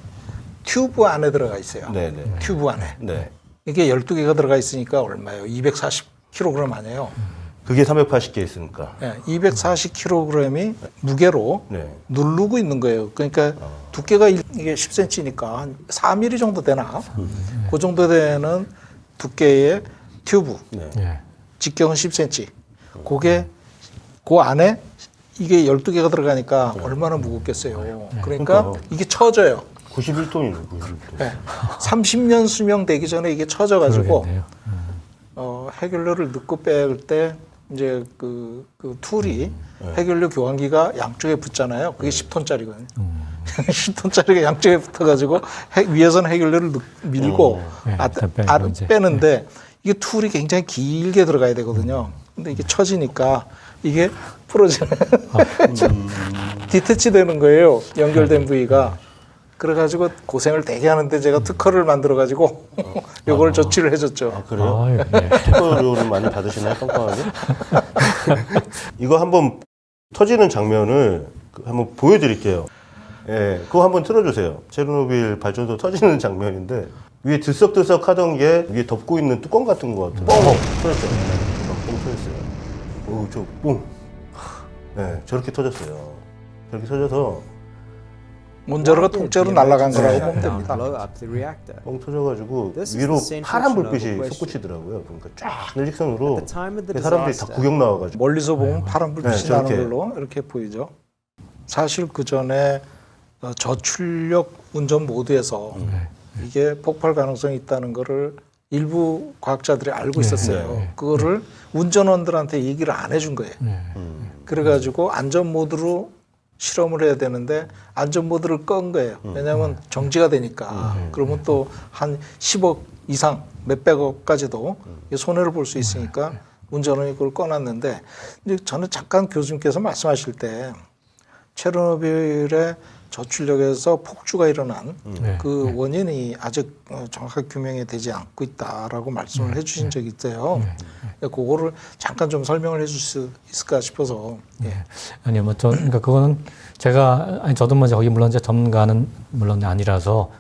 튜브 안에 들어가 있어요. 네, 네. 튜브 안에. 네. 이게 12개가 들어가 있으니까 얼마예요? 240kg 아니에요. 그게 380개 있으니까. 네, 240kg이 무게로 네. 누르고 있는 거예요. 그러니까 두께가 이게 10cm니까 한 4mm 정도 되나? 그 정도 되는 두께의 튜브. 네. 예. 직경은 10cm. 그게 그 안에 이게 12개가 들어가니까 얼마나 무겁겠어요. 그러니까 이게 처져요. 91톤이네, 91톤. 네. 30년 수명 되기 전에 이게 처져가지고 그러겠네요. 해결료를 넣고 뺄 때 이제 그 툴이 해결료 교환기가 양쪽에 붙잖아요. 그게 10톤짜리거든요. 10톤짜리가 양쪽에 붙어가지고 위에서는 해결료를 밀고 네, 아래 이제. 빼는데 이게 툴이 굉장히 길게 들어가야 되거든요. 근데 이게 처지니까 이게 부러지는 디태치 되는 거예요. 연결된 부위가. 그래가지고 고생을 되게 하는데 제가 특허를 만들어가지고 요걸 조치를 해줬죠. 그래요? 아유, 네. 특허료를 많이 받으시나요, 깜깜하게? 이거 한번 터지는 장면을 한번 보여드릴게요. 예, 그거 한번 틀어주세요. 체르노빌 발전소 터지는 장면인데 위에 들썩들썩 하던 게 위에 덮고 있는 뚜껑 같은 거 같은 뻥! 터졌어요. 뻥 터졌어요. 오, 저, 뿡! 네, 저렇게 터졌어요. 저렇게 터져서 원자로가 통째로 날아간 거라고 보면 됩니다. 뻥 터져가지고 위로 파란 불빛이 솟구치더라고요. 그러니까 쫙 일직선으로 사람들이 다 구경 나와가지고 멀리서 보면 파란 불빛이 네, 나는 저렇게. 걸로 이렇게 보이죠. 사실 그 전에 저출력 운전 모드에서 이게 폭발 가능성이 있다는 거를 일부 과학자들이 알고 있었어요. 그거를 운전원들한테 얘기를 안 해준 거예요. 그래가지고 안전 모드로 실험을 해야 되는데 안전 모드를 끈 거예요. 왜냐하면 정지가 되니까. 그러면 또 한 10억 이상 몇백억까지도 손해를 볼 수 있으니까 운전원이 그걸 꺼놨는데 이제 저는 잠깐 교수님께서 말씀하실 때 체르노빌의 저출력에서 폭주가 일어난 그 원인이 아직 정확하게 규명이 되지 않고 있다라고 말씀을 해주신 적이 있어요. 그거를 잠깐 좀 설명을 해줄 수 있을까 싶어서. 아니요, 뭐, 그러니까 그거는 제가, 아니, 저도 뭐, 거기 물론 이제 전문가는 물론 아니라서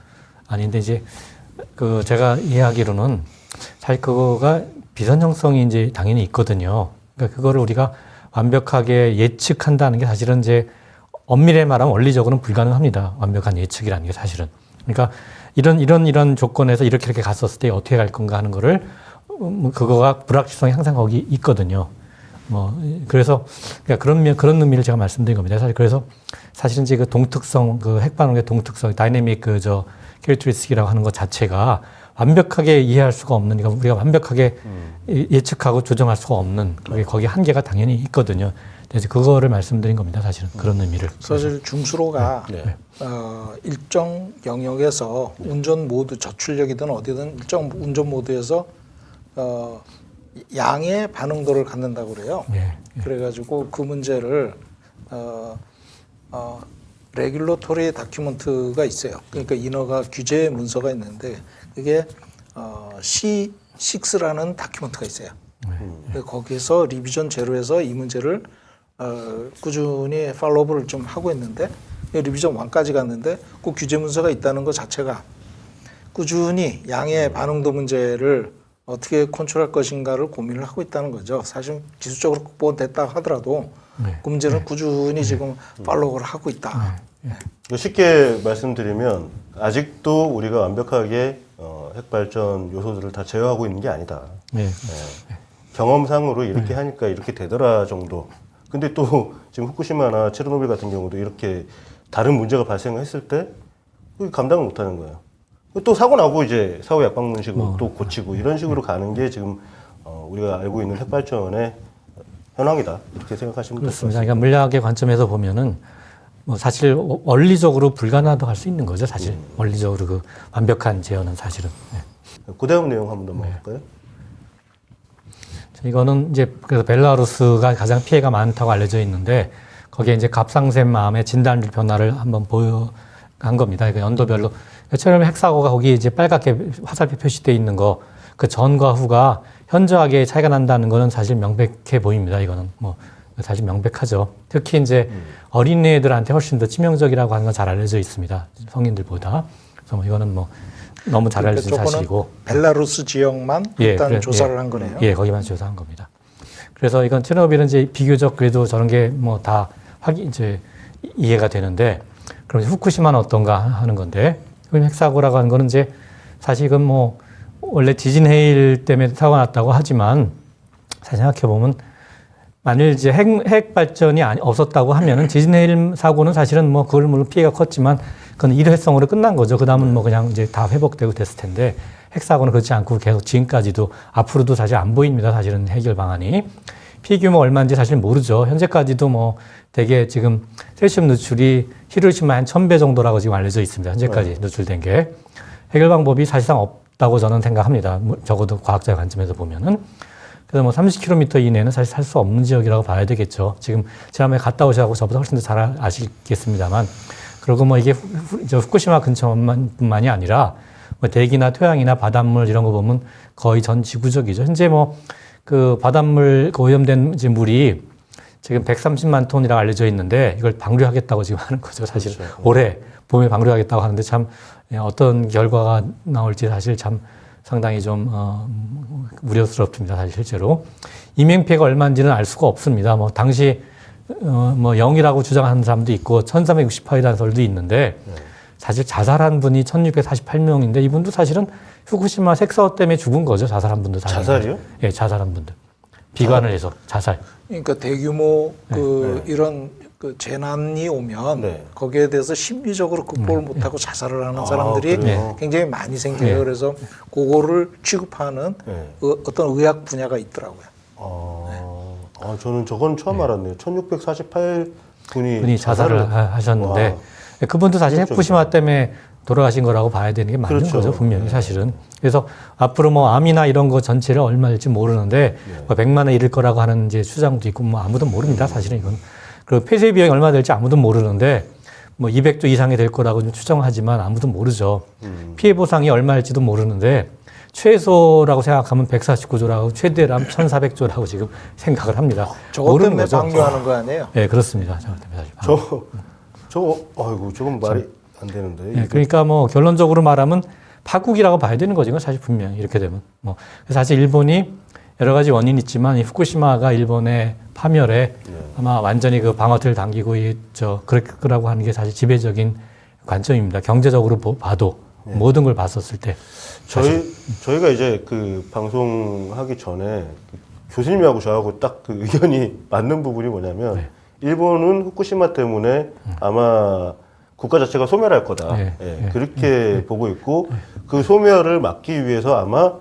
아닌데 이제 그 제가 이해하기로는 사실 그거가 비선형성이 이제 당연히 있거든요. 그러니까 그거를 우리가 완벽하게 예측한다는 게 사실은 이제 엄밀히 말하면 원리적으로는 불가능합니다. 완벽한 예측이라는 게 사실은. 그러니까 이런 조건에서 이렇게 갔었을 때 어떻게 갈 건가 하는 거를 그거가 불확실성이 항상 거기 있거든요. 뭐 그래서 그러니까 그런 의미를 제가 말씀드린 겁니다. 사실 그래서 사실은 이제 그 동특성, 그 핵반응의 동특성, 다이내믹 캐릭터리스틱이라고 하는 것 자체가 완벽하게 이해할 수가 없는, 그러니까 우리가 완벽하게 예측하고 조정할 수가 없는 거기 한계가 당연히 있거든요. 그래서 그거를 말씀드린 겁니다. 사실은 그런 의미를. 사실 중수로가 일정 영역에서 운전 모드, 저출력이든 어디든 일정 운전 모드에서 양의 반응도를 갖는다고 그래요. 그래가지고 그 문제를 레귤러토리 다큐멘트가 있어요. 그러니까 인허가 규제 문서가 있는데 그게 C6라는 다큐멘트가 있어요. 거기서 리비전 제로에서 이 문제를 꾸준히 팔로우를 좀 하고 있는데 리비전 1까지 갔는데 그 규제 문서가 있다는 것 자체가 꾸준히 양의 반응도 문제를 어떻게 컨트롤할 것인가를 고민을 하고 있다는 거죠. 사실 기술적으로 극복됐다 하더라도 그 문제는 꾸준히 지금 팔로우를 하고 있다. 쉽게 말씀드리면 아직도 우리가 완벽하게 핵발전 요소들을 다 제어하고 있는 게 아니다. 경험상으로 이렇게 하니까 이렇게 되더라 정도. 근데 또 지금 후쿠시마나 체르노빌 같은 경우도 이렇게 다른 문제가 발생했을 때 감당을 못 하는 거예요. 또 사고 나고 이제 사후 약방문식으로 또 고치고 이런 식으로 가는 게 지금 우리가 알고 있는 핵발전의 현황이다. 이렇게 생각하시면 될 것 같습니다. 그러니까 물리학의 관점에서 보면은 뭐 사실 원리적으로 불가능하다고 할 수 있는 거죠. 사실 원리적으로 그 완벽한 제어는 사실은. 그 다음 내용 한번 넘어갈까요? 이거는 이제 그래서 벨라루스가 가장 피해가 많다고 알려져 있는데 거기에 이제 갑상샘 암의 진단 변화를 한번 보여한 겁니다. 그 연도별로 처음에 핵사고가 거기 이제 빨갛게 화살표 표시되어 있는 거 그 전과 후가 현저하게 차이가 난다는 거는 사실 명백해 보입니다. 이거는 뭐 사실 명백하죠. 특히 이제 어린애들한테 훨씬 더 치명적이라고 하는 건 잘 알려져 있습니다. 성인들보다. 그래서 뭐 이거는 뭐 너무 잘 알려진 사실이고. 벨라루스 지역만 일단 조사를 한 거네요. 거기만 조사한 겁니다. 그래서 이건 체르노빌은 이제 비교적 그래도 저런 게 뭐 다 이제 이해가 되는데, 그럼 후쿠시마는 어떤가 하는 건데, 그럼 핵사고라고 하는 거는 이제 사실 이건 뭐 원래 지진 해일 때문에 사고가 났다고 하지만 사실 생각해 보면 만일 이제 핵 발전이 없었다고 하면은 지진 해일 사고는 사실은 뭐 그걸 물론 피해가 컸지만 그건 일회성으로 끝난 거죠. 그 다음은 뭐 그냥 이제 다 회복되고 됐을 텐데 핵사고는 그렇지 않고 계속 지금까지도 앞으로도 사실 안 보입니다. 사실은 해결 방안이. 피해 규모 얼마인지 사실 모르죠. 현재까지도 뭐 되게 지금 세슘 누출이 히로시마 한 1000배 정도라고 지금 알려져 있습니다. 현재까지 누출된 게. 해결 방법이 사실상 없다고 저는 생각합니다. 적어도 과학자 관점에서 보면은. 그래서 뭐 30km 이내는 사실 살 수 없는 지역이라고 봐야 되겠죠. 지금 지난번에 갔다 오셔서 저보다 훨씬 더 잘 아시겠습니다만. 그리고 뭐 이게 후쿠시마 근처뿐만이 아니라 뭐 대기나 토양이나 바닷물 이런 거 보면 거의 전 지구적이죠. 현재 뭐 그 바닷물 그 오염된 이제 물이 지금 130만 톤이라고 알려져 있는데 이걸 방류하겠다고 지금 하는 거죠. 사실 그렇죠. 올해 봄에 방류하겠다고 하는데 참 어떤 결과가 나올지 사실 참 상당히 좀 우려스럽습니다. 사실 실제로 인명 피해가 얼마인지는 알 수가 없습니다. 뭐 당시 뭐 0이라고 주장하는 사람도 있고 1368이라는 설도 있는데 사실 자살한 분이 1648명인데 이분도 사실은 후쿠시마 색사호 때문에 죽은 거죠. 자살한 분도. 자살이요? 예, 자살한 분들. 비관을 해서 자살. 그러니까 대규모 이런 그 재난이 오면 네. 거기에 대해서 심리적으로 극복을 못하고 자살을 하는 사람들이 그래요? 굉장히 많이 생겨요. 그래서 그거를 취급하는 어떤 의학 분야가 있더라고요. 저는 저건 처음 알았네요. 1648분이 분이 자살을 하셨는데 와. 그분도 사실 후쿠시마 때문에 돌아가신 거라고 봐야 되는 게 맞는 그렇죠. 거죠, 분명히 사실은. 그래서 앞으로 뭐 암이나 이런 거 전체를 얼마일지 모르는데 뭐 100만에 이를 거라고 하는 이제 추정도 있고 뭐 아무도 모릅니다, 사실은 이건. 그리고 폐쇄 비용이 얼마 될지 아무도 모르는데 뭐 200조 이상이 될 거라고 좀 추정하지만 아무도 모르죠. 피해 보상이 얼마일지도 모르는데 최소라고 생각하면 149조라고 최대라면 1,400조라고 지금 생각을 합니다. 저것 모르는 때문에 거죠. 방류하는 거 아니에요? 네, 그렇습니다. 저것 때문에 사실. 아이고, 저건 말이 안 되는데. 네, 그러니까 뭐 결론적으로 말하면 파국이라고 봐야 되는 거죠. 이건 사실 분명히 이렇게 되면. 뭐 사실 일본이 여러 가지 원인이 있지만 이 후쿠시마가 일본의 파멸에 아마 완전히 그 방어틀을 당기고 그렇게라고 하는 게 사실 지배적인 관점입니다. 경제적으로 봐도 모든 걸 봤었을 때. 저희가 이제 그 방송하기 전에 그 교수님하고 저하고 딱 그 의견이 맞는 부분이 뭐냐면 일본은 후쿠시마 때문에 아마 국가 자체가 소멸할 거다. 그렇게 보고 있고 그 소멸을 막기 위해서 아마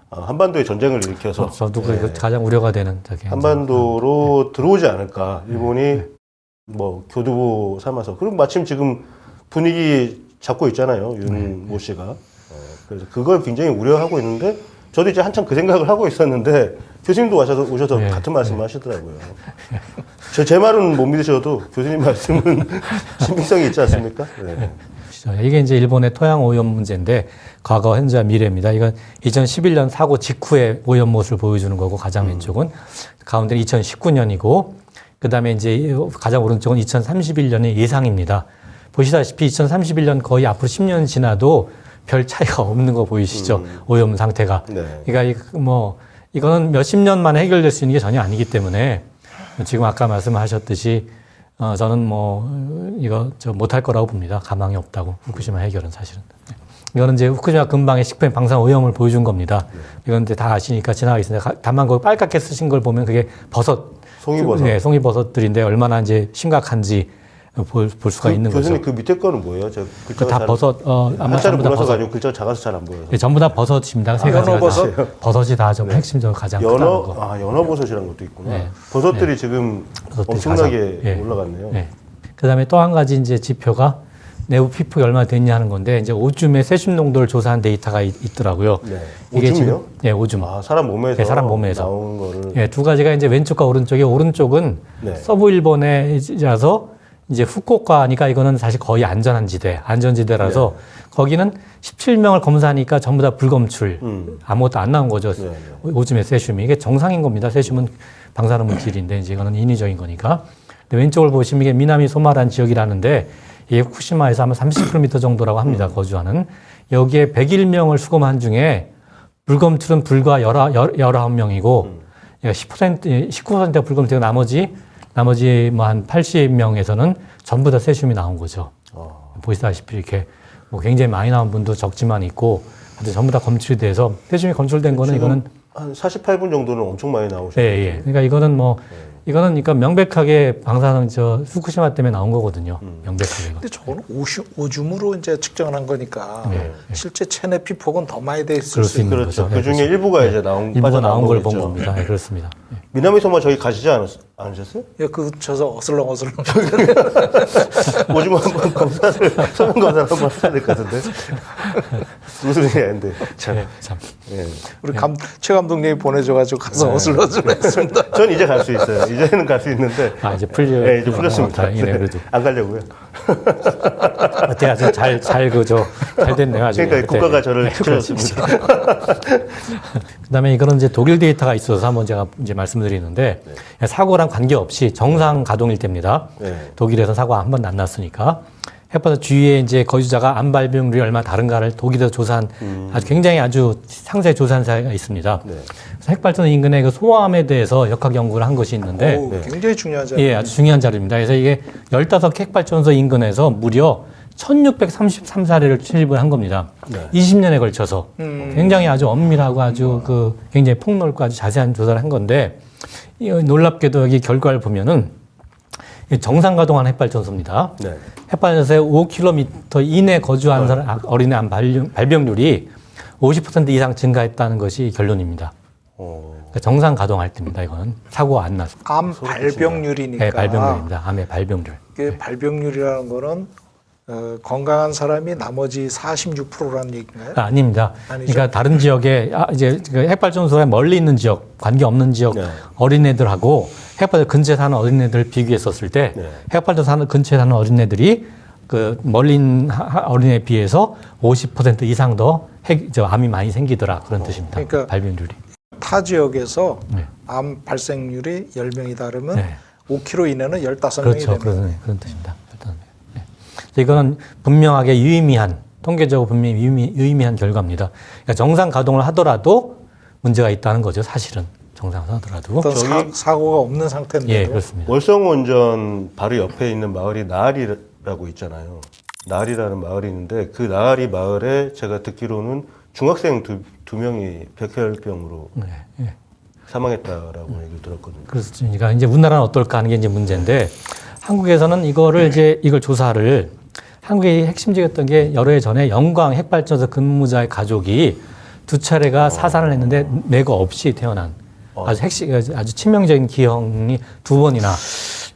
한반도에 전쟁을 일으켜서 저도 그게 가장 우려가 되는 저게 한반도로 들어오지 않을까. 일본이 뭐 교두보 삼아서. 그리고 마침 지금 분위기 잡고 있잖아요. 윤모 씨가. 그래서 그걸 굉장히 우려하고 있는데 저도 이제 한참 그 생각을 하고 있었는데 교수님도 오셔서 같은 말씀 하시더라고요. 제 말은 못 믿으셔도 교수님 말씀은 신빙성이 있지 않습니까? 네. 이게 이제 일본의 토양 오염 문제인데 과거, 현재와 미래입니다. 이건 2011년 사고 직후의 오염 모습을 보여주는 거고 가장 왼쪽은 가운데는 2019년이고 그다음에 이제 가장 오른쪽은 2031년의 예상입니다. 보시다시피 2031년 거의 앞으로 10년 지나도 별 차이가 없는 거 보이시죠? 오염 상태가. 그러니까 이거는 몇십 년 만에 해결될 수 있는 게 전혀 아니기 때문에 지금 아까 말씀하셨듯이 저는 이거 못할 거라고 봅니다. 가망이 없다고. 후쿠시마 해결은 사실은. 이거는 이제 후쿠시마 근방의 식품 방사능 오염을 보여준 겁니다. 이건 이제 다 아시니까 지나가겠습니다. 다만 거기 빨갛게 쓰신 걸 보면 그게 송이버섯. 네, 송이버섯들인데 얼마나 이제 심각한지 볼 수가 있는 거죠. 교수님 그 밑에 거는 뭐예요? 다 버섯, 아마 한자를 전부 다 몰라서 버섯. 가지고 글자가 작아서 잘 안 보여서. 네, 전부 다 버섯입니다. 세 가지가 다. 버섯이 다 좀 핵심적으로 가장 크다는 거. 연어버섯이라는 것도 있구나. 네. 버섯들이 지금 버섯들이 엄청나게 올라갔네요. 네. 그다음에 또 한 가지 이제 지표가 내부 피폭이 얼마나 됐냐 하는 건데 이제 오줌의 세슘 농도를 조사한 데이터가 있더라고요. 네. 이게 오줌이요? 네, 오줌. 사람 몸에서, 네, 사람 몸에서 나온 거를. 네, 두 가지가 이제 왼쪽과 오른쪽에 오른쪽은 서부 일본에라서 이제 후쿠오카니까 이거는 사실 거의 안전지대라서 거기는 17명을 검사하니까 전부 다 불검출, 아무것도 안 나온 거죠. 오줌의 세슘이. 이게 정상인 겁니다. 세슘은 방사능 물질인데 이제 이거는 인위적인 거니까. 근데 왼쪽을 보시면 이게 미나미 소마라는 지역이라는데 이게 후쿠시마에서 아마 30km 정도라고 합니다. 거주하는. 여기에 101명을 수검한 중에 불검출은 불과 19명이고 19%가 불검출이고 나머지 뭐 한 80명에서는 전부 다 세슘이 나온 거죠. 보시다시피 이렇게 굉장히 많이 나온 분도 적지만 있고 하여튼 전부 다 검출이 돼서 세슘이 검출된 거는 이거는 한 48분 정도는 엄청 많이 나오셨어요. 예. 그러니까 이거는 그러니까 명백하게 방사능 후쿠시마 때문에 나온 거거든요. 명백하게. 근데 저거는 오줌으로 이제 측정을 한 거니까 실제 체내 피폭은 더 많이 돼 있을 수 있는 그렇죠. 그 중에 일부가 이제 일부가 나온 걸 본 겁니다. 네, 그렇습니다. 미나미 소마 저희 가시지 않으셨어요? 예, 저서 어슬렁어슬렁. 오줌 한번 서면 검사를 한번 하셔야 될 것 같은데. 무슨 일이 아닌데. 참. 우리 최 감독님이 보내줘가지고 가서 어슬렁어슬렁했습니다. 전 이제 갈 수 있어요. 이제는 갈 수 있는데. 이제 이제 풀렸습니다. 다행이네요, 그래도. 안 가려고요. 어떻게 아주 잘 됐네요. 아주. 그러니까 국가가 저를 지켜줬습니다. 그다음에 이거는 이제 독일 데이터가 있어서 한번 제가 이제 말씀드리는데 사고랑 관계없이 정상 가동일 때입니다. 독일에서 사고가 한 번도 안 났으니까 핵발전소 주위에 이제 거주자가 암 발병률이 얼마나 다른가를 독일에서 조사한 아주 상세히 조사한 사례가 있습니다. 네. 그래서 핵발전소 인근의 그 소암에 대해서 역학 연구를 한 것이 있는데 오, 굉장히 중요한 자료. 예, 아주 중요한 자료입니다. 그래서 이게 15 핵발전소 인근에서 무려 1633사례를 취집을 한 겁니다. 네. 20년에 걸쳐서 굉장히 아주 엄밀하고 아주 그 굉장히 폭넓고 아주 자세한 조사를 한 건데 이 놀랍게도 여기 결과를 보면은 정상 가동한 핵발전소입니다. 네. 핵발전소에 5km 이내 거주한 사람 어린애 암 발병률이 50% 이상 증가했다는 것이 결론입니다. 그러니까 정상 가동할 때입니다. 이거는 사고가 안 나서. 암 발병률이니까. 네, 발병률입니다. 암의 발병률. 그 발병률이라는 거는 건강한 사람이 나머지 46%라는 얘기인가요? 아닙니다. 아니죠? 그러니까 다른 지역에 이제 그 핵발전소에 멀리 있는 지역, 관계 없는 지역 네. 어린애들하고 핵발전소 근처에 사는 어린애들을 비교했었을 때 네. 핵발전소 사는 근처에 사는 어린애들이 그 멀리 있는 어린애에 비해서 50% 이상 더 암이 많이 생기더라 그런 뜻입니다. 그러니까 발병률이. 타 지역에서 네. 암 발생률이 10명이다 그러면 네. 5km 이내는 15명이 그렇죠. 되는 그런 뜻입니다. 네. 이거는 분명하게 유의미한 통계적으로 분명히 유의미한 결과입니다. 그러니까 정상 가동을 하더라도 문제가 있다는 거죠. 사실은 정상 하더라도. 어떤 사고가 없는 상태인데도 예, 그렇습니다. 월성원전 바로 옆에 있는 마을이 나알이라고 있잖아요. 나알이라는 마을이 있는데 그 나알이 마을에 제가 듣기로는 중학생 두 명이 백혈병으로 네, 예. 사망했다라고 얘기를 들었거든요. 그렇습니다. 이제 우리나라는 어떨까 하는 게 이제 문제인데 한국에서는 이걸 조사를 한국의 핵심적이었던 게 여러 해 전에 영광 핵발전소 근무자의 가족이 2차례가 사산을 했는데 내거 없이 태어난 아주 치명적인 기형이 2번이나.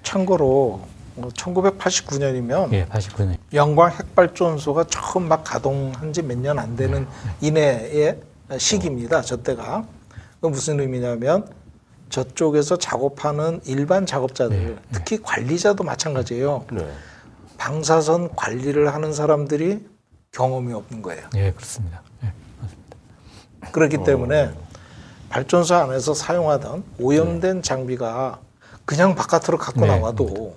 참고로 1989년이면 예, 89년. 영광 핵발전소가 처음 막 가동한 지 몇 년 안 되는 이내의 시기입니다. 저 때가. 그 무슨 의미냐면 저쪽에서 작업하는 일반 작업자들, 특히 관리자도 마찬가지예요. 네. 방사선 관리를 하는 사람들이 경험이 없는 거예요. 예, 그렇습니다. 예, 맞습니다. 그렇기 때문에 발전소 안에서 사용하던 오염된 장비가 그냥 바깥으로 갖고 나와도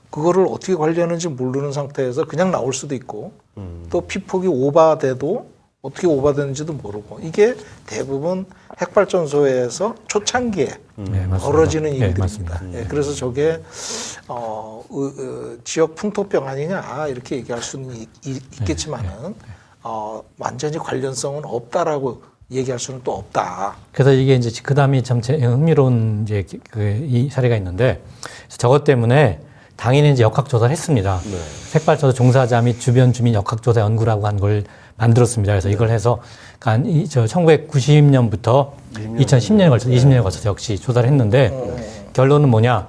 그거를 어떻게 관리하는지 모르는 상태에서 그냥 나올 수도 있고 또 피폭이 오버돼도 어떻게 오버되는지도 모르고 이게 대부분 핵발전소에서 초창기에 벌어지는 일들입니다. 예, 그래서 저게 지역 풍토병 아니냐 이렇게 얘기할 수는 있겠지만은 완전히 관련성은 없다라고 얘기할 수는 또 없다. 그래서 이게 이제 그 다음에 참 흥미로운 이제 이 사례가 있는데 저것 때문에 당연히 이제 역학조사를 했습니다. 네. 핵발전소 종사자 및 주변 주민 역학조사 연구라고 한 걸 만들었습니다. 그래서 이걸 해서 1990년부터 2010년에 걸쳐서 20년에 걸쳐서 역시 조사를 했는데 결론은 뭐냐?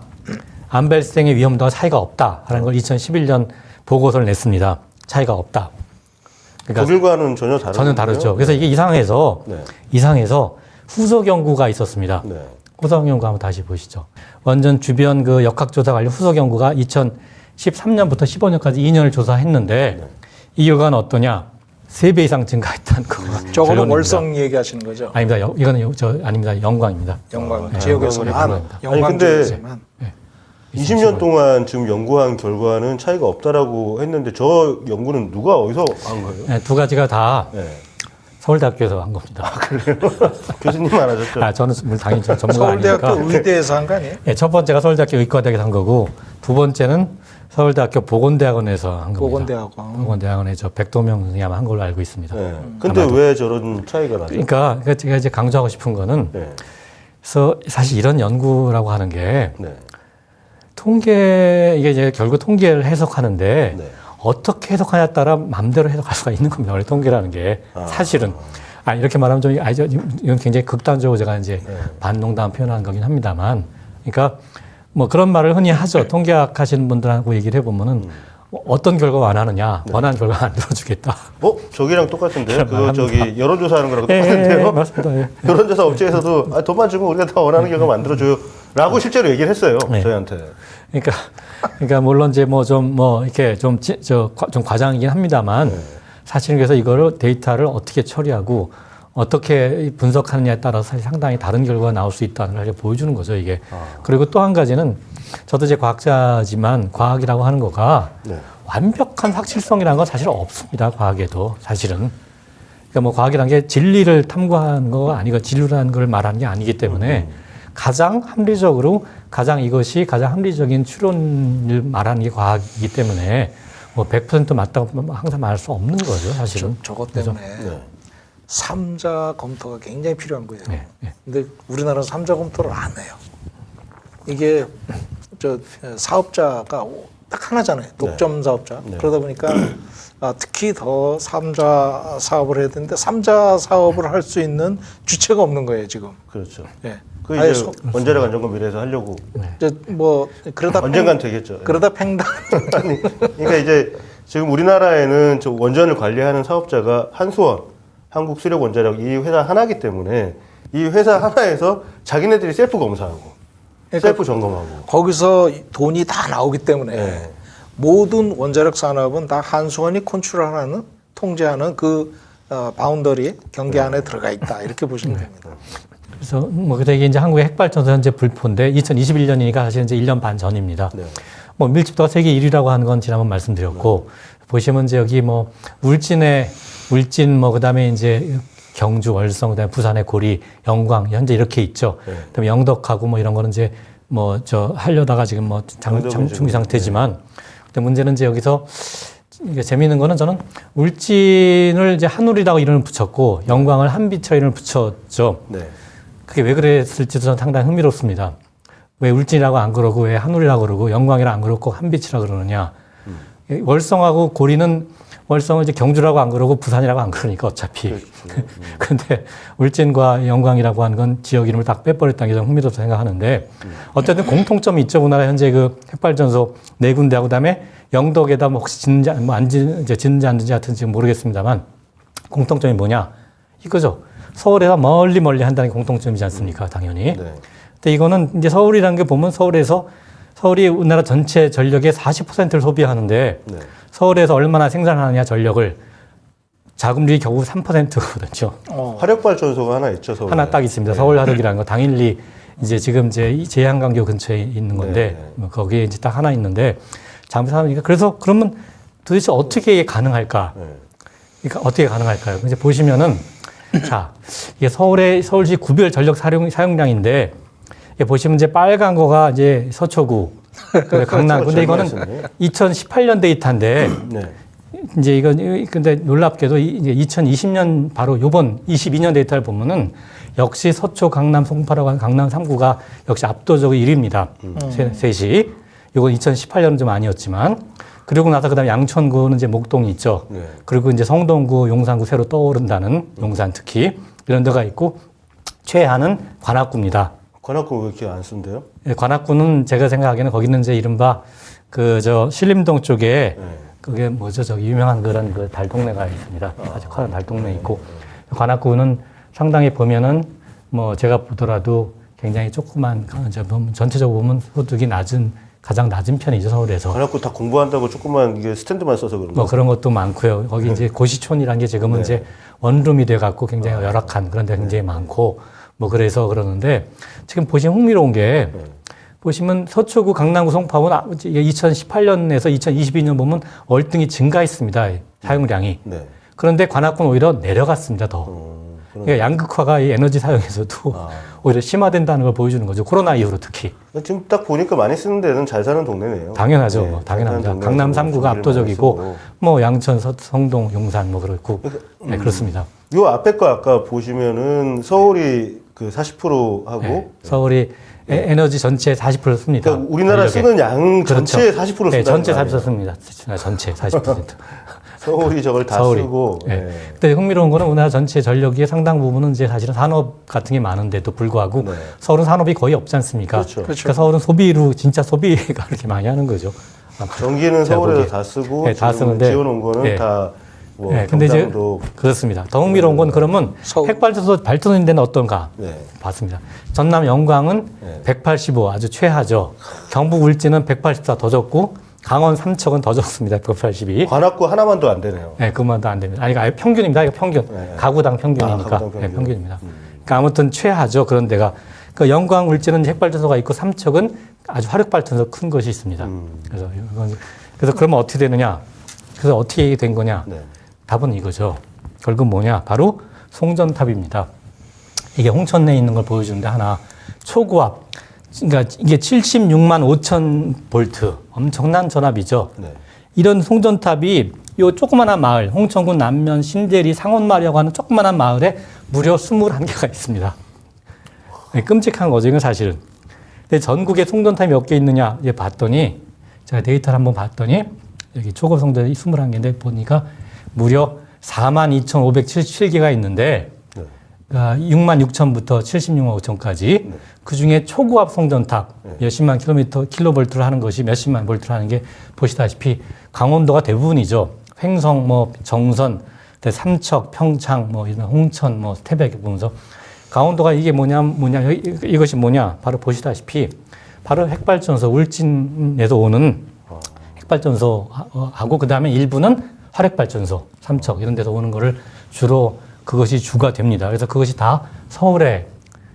암 발생의 위험도가 차이가 없다라는 걸 2011년 보고서를 냈습니다. 차이가 없다. 그러니까 독일과는 전혀 다르죠. 전혀 다르죠. 그래서 이게 이상해서 후속 연구가 있었습니다. 네. 후속 연구 한번 다시 보시죠. 원전 주변 그 역학조사 관련 후속 연구가 2013년부터 15년까지 2년을 조사했는데 이 결과는 어떠냐? 3배 이상 증가했다는 거. 저거는 월성 얘기하시는 거죠? 아닙니다. 이거는 아닙니다. 영광입니다. 영광 지역에서만. 아니 영광 근데 지역에서만. 20년 동안 지금 연구한 결과는 차이가 없다라고 했는데 저 연구는 누가 어디서 한 거예요? 네, 두 가지가 다 네. 서울대학교에서 한 겁니다. 교수님 안 하셨죠? 저는 당연히 전문가가 서울대학교 아니니까. 의대에서 한 거 아니에요? 네, 첫 번째가 서울대학교 의과대학에서 한 거고 두 번째는 서울대학교 보건대학원에서 한 겁니다. 보건대학원에 저 백도명 선생님이 아마 한 걸로 알고 있습니다. 네. 근데 왜 저런 차이가 나죠? 그러니까 제가 이제 강조하고 싶은 거는 네. 그래서 사실 이런 연구라고 하는 게 네. 이게 이제 결국 통계를 해석하는데 네. 어떻게 해석하냐에 따라 마음대로 해석할 수가 있는 겁니다. 원래 통계라는 게 사실은. 이렇게 말하면 좀, 이건 굉장히 극단적으로 제가 이제 반농담 표현하는 거긴 합니다만. 그러니까 뭐 그런 말을 흔히 하죠. 통계학 하시는 분들하고 얘기를 해보면은 어떤 결과 원하느냐. 원하는 결과 만들어주겠다. 저기랑 똑같은데요? 그런 말 저기 여론조사 하는 거랑 똑같은데요? 맞습니다. 예. 여론조사 업체에서도 돈만 주면 우리가 다 원하는 결과 만들어줘요. 라고 실제로 얘기를 했어요. 네. 저희한테. 그러니까 물론 이제 이렇게 좀 과장이긴 합니다만 사실은 그래서 이거를 데이터를 어떻게 처리하고 어떻게 분석하느냐에 따라서 사실 상당히 다른 결과가 나올 수 있다는 걸 보여주는 거죠, 이게. 그리고 또 한 가지는 저도 이제 과학자지만 과학이라고 하는 거가 완벽한 확실성이라는 건 사실 없습니다. 과학에도 사실은. 그러니까 뭐 과학이라는 게 진리를 탐구하는 거가 아니고 진리라는 걸 말하는 게 아니기 때문에 가장 합리적으로 이것이 가장 합리적인 추론을 말하는 게 과학이기 때문에 뭐 100% 맞다고 항상 말할 수 없는 거죠, 사실은. 저것 때문에 네. 삼자 검토가 굉장히 필요한 거예요. 네, 네. 근데 우리나라는 삼자 검토를 안 해요. 이게 저 사업자가 딱 하나잖아요. 독점 사업자. 그러다 보니까 특히 더 삼자 사업을 해야 되는데 삼자 사업을 할 수 있는 주체가 없는 거예요, 지금. 그렇죠. 예. 그 아예 이제 원자력 안전권 미래에서 하려고 이제 뭐 그러다 언젠간 되겠죠. 그러다 팽당. 아니, 그러니까 이제 지금 우리나라에는 저 원전을 관리하는 사업자가 한수원, 한국수력원자력 이 회사 하나이기 때문에 이 회사 하나에서 자기네들이 셀프 검사하고 그러니까 셀프 점검하고 거기서 돈이 다 나오기 때문에 네. 모든 원자력 산업은 다 한수원이 컨트롤하는 통제하는 그 바운더리 경계 안에 들어가 있다 이렇게 보시면 됩니다. 그래서 뭐 이게 이제 한국의 핵발전소 현재 불포인데 2021년이니까 사실 이제 1년 반 전입니다. 네. 뭐 밀집도가 세계 1위라고 하는 건 지난번 말씀드렸고 보시면 이제 여기 뭐 울진 뭐 그다음에 이제 경주, 월성, 그다음에 부산의 고리, 영광 현재 이렇게 있죠. 그다음에 영덕하고 뭐 이런 거는 이제 뭐 저 하려다가 지금 뭐 준비 상태지만 근데 문제는 이제 여기서 이게 재미있는 거는 저는 울진을 이제 한울이라고 이름을 붙였고 영광을 한비처 이름을 붙였죠. 네. 그게 왜 그랬을지도 저는 상당히 흥미롭습니다. 왜 울진이라고 안 그러고 왜 한울이라고 그러고 영광이라고 안 그러고 한빛이라고 그러느냐. 월성하고 고리는 월성을 이제 경주라고 안 그러고 부산이라고 안 그러니까 어차피. 근데 울진과 영광이라고 하는 건 지역 이름을 딱 빼버렸다는 게 좀 흥미롭다고 생각하는데 어쨌든 공통점이 있죠. 우리나라 현재 그 핵발전소 4군데하고 그다음에 영덕에다 뭐 혹시 짓는지 안 짓는지 하여튼 지금 모르겠습니다만 공통점이 뭐냐 이거죠. 서울에서 멀리 한다는 게 공통점이지 않습니까? 당연히. 네. 근데 이거는 이제 서울이라는 게 보면 서울이 우리나라 전체 전력의 40%를 소비하는데 네. 서울에서 얼마나 생산하느냐 전력을 자금률이 겨우 3%거든요. 화력발전소가 하나 있죠, 서울에. 하나 딱 있습니다. 서울 화력이라는 거 당일리 이제 지금 이제 제한강교 근처에 있는 건데 뭐 거기에 이제 딱 하나 있는데 잠수하니까 그래서 그러면 도대체 어떻게 이게 가능할까? 그러니까 어떻게 가능할까요? 이제 보시면은 자 이게 서울시 구별 전력 사용량인데 이게 보시면 이제 빨간 거가 이제 서초구, 강남. 근데 이거는 2018년 데이터인데 네. 이제 근데 놀랍게도 이제 2020년 바로 요번 22년 데이터를 보면은 역시 서초, 강남, 송파라고 하는 강남 3구가 역시 압도적으로 1위입니다. 셋이. 요건 2018년은 좀 아니었지만. 그리고 나서 그다음에 양천구는 이제 목동이 있죠. 네. 그리고 이제 성동구, 용산구 새로 떠오른다는 용산 특히 이런 데가 있고 최하는 관악구입니다. 관악구 왜 이렇게 안 쓴대요? 관악구는 제가 생각하기에는 거기는 이제 이른바 신림동 쪽에 그게 뭐죠? 저기 유명한 그런 그 달동네가 있습니다. 아주 커다란 달동네 있고 관악구는 상당히 보면은 뭐 제가 보더라도 굉장히 조그만 전체적으로 보면 소득이 가장 낮은 편이죠, 서울에서. 관악구 다 공부한다고 조금만 이게 스탠드만 써서 그런가? 뭐 그런 것도 많고요. 거기 이제 고시촌이라는 게 지금은 이제 원룸이 돼 갖고 굉장히 열악한 그런 데 굉장히 많고 뭐 그래서 그러는데 지금 보시면 흥미로운 게 보시면 서초구, 강남구, 송파구는 2018년에서 2022년 보면 월등히 증가했습니다. 사용량이. 네. 그런데 관악구는 오히려 내려갔습니다. 더. 그러니까 양극화가 이 에너지 사용에서도 오히려 심화된다는 걸 보여주는 거죠. 코로나 이후로 특히. 지금 딱 보니까 많이 쓰는 데는 잘 사는 동네네요. 당연하죠. 네, 뭐 당연합니다. 동네에서 강남 뭐 3구가 전기를 압도적이고 많이 쓰고. 뭐 양천, 성동, 용산 뭐 그렇고 네, 그렇습니다. 요 앞에 거 아까 보시면은 서울이 그 40%하고 네, 서울이 에너지 전체의 40% 씁니다. 그러니까 우리나라 전력에. 쓰는 양 전체의 그렇죠. 40% 쓴다. 네, 전체 40% 씁니다. 전체 40%. 서울이 저걸 다 서울이. 쓰고. 네. 네. 근데 흥미로운 거는 우리나라 전체 전력의 상당 부분은 이제 사실은 산업 같은 게 많은데도 불구하고 네. 서울은 산업이 거의 없지 않습니까? 그렇죠. 그러니까 서울은 진짜 소비가 그렇게 많이 하는 거죠. 전기는 제가 서울에서 보기에. 다 쓰고 네, 다 지금 쓰는데. 지어놓은 거는 네. 다 뭐 네, 근데 이제 경상도. 그렇습니다. 더 흥미로운 건 그러면 핵발전소 발전소인 데는 어떤가 네. 봤습니다. 전남 영광은 네. 185 아주 최하죠. 경북 울진은 184 더 적고 강원 삼척은 더 적습니다. 182. 관악구 하나만 더 안 되네요. 네, 그만도 안 됩니다. 아니, 아예 평균입니다. 이거 평균. 네. 가구당 평균이니까. 가구당 평균. 네, 평균입니다. 그러니까 아무튼 최하죠. 그런 데가. 그 영광 울진은 핵발전소가 있고 삼척은 아주 화력 발전소 큰 것이 있습니다. 그래서 그러면 어떻게 되느냐? 그래서 어떻게 된 거냐? 네. 답은 이거죠. 결국 뭐냐? 바로 송전탑입니다. 이게 홍천내에 있는 걸 보여주는데 하나 초고압. 그러니까 이게 76만 5천 볼트. 엄청난 전압이죠. 네. 이런 송전탑이 요 조그마한 마을, 홍천군 남면 신대리 상원마을이라고 하는 조그마한 마을에 무려 21개가 있습니다. 네, 끔찍한 거죠, 이건 사실은. 근데 전국에 송전탑이 몇 개 있느냐, 이제 봤더니, 제가 데이터를 한번 봤더니, 여기 초고 송전탑이 21개인데 보니까 무려 42,577개가 있는데, 네. 66,000부터 76만 5천까지 그 중에 초고압 송전탑 몇십만 킬로볼트를 하는 것이 몇십만 볼트를 하는 게 보시다시피 강원도가 대부분이죠. 횡성, 뭐 정선, 삼척, 평창, 뭐 이런 홍천, 뭐 태백 보면서 강원도가 이게 뭐냐 이것이 뭐냐 바로 보시다시피 바로 핵발전소 울진에서 오는 핵발전소하고 그 다음에 일부는 화력발전소 삼척 이런 데서 오는 거를 주로 그것이 주가 됩니다. 그래서 그것이 다 서울의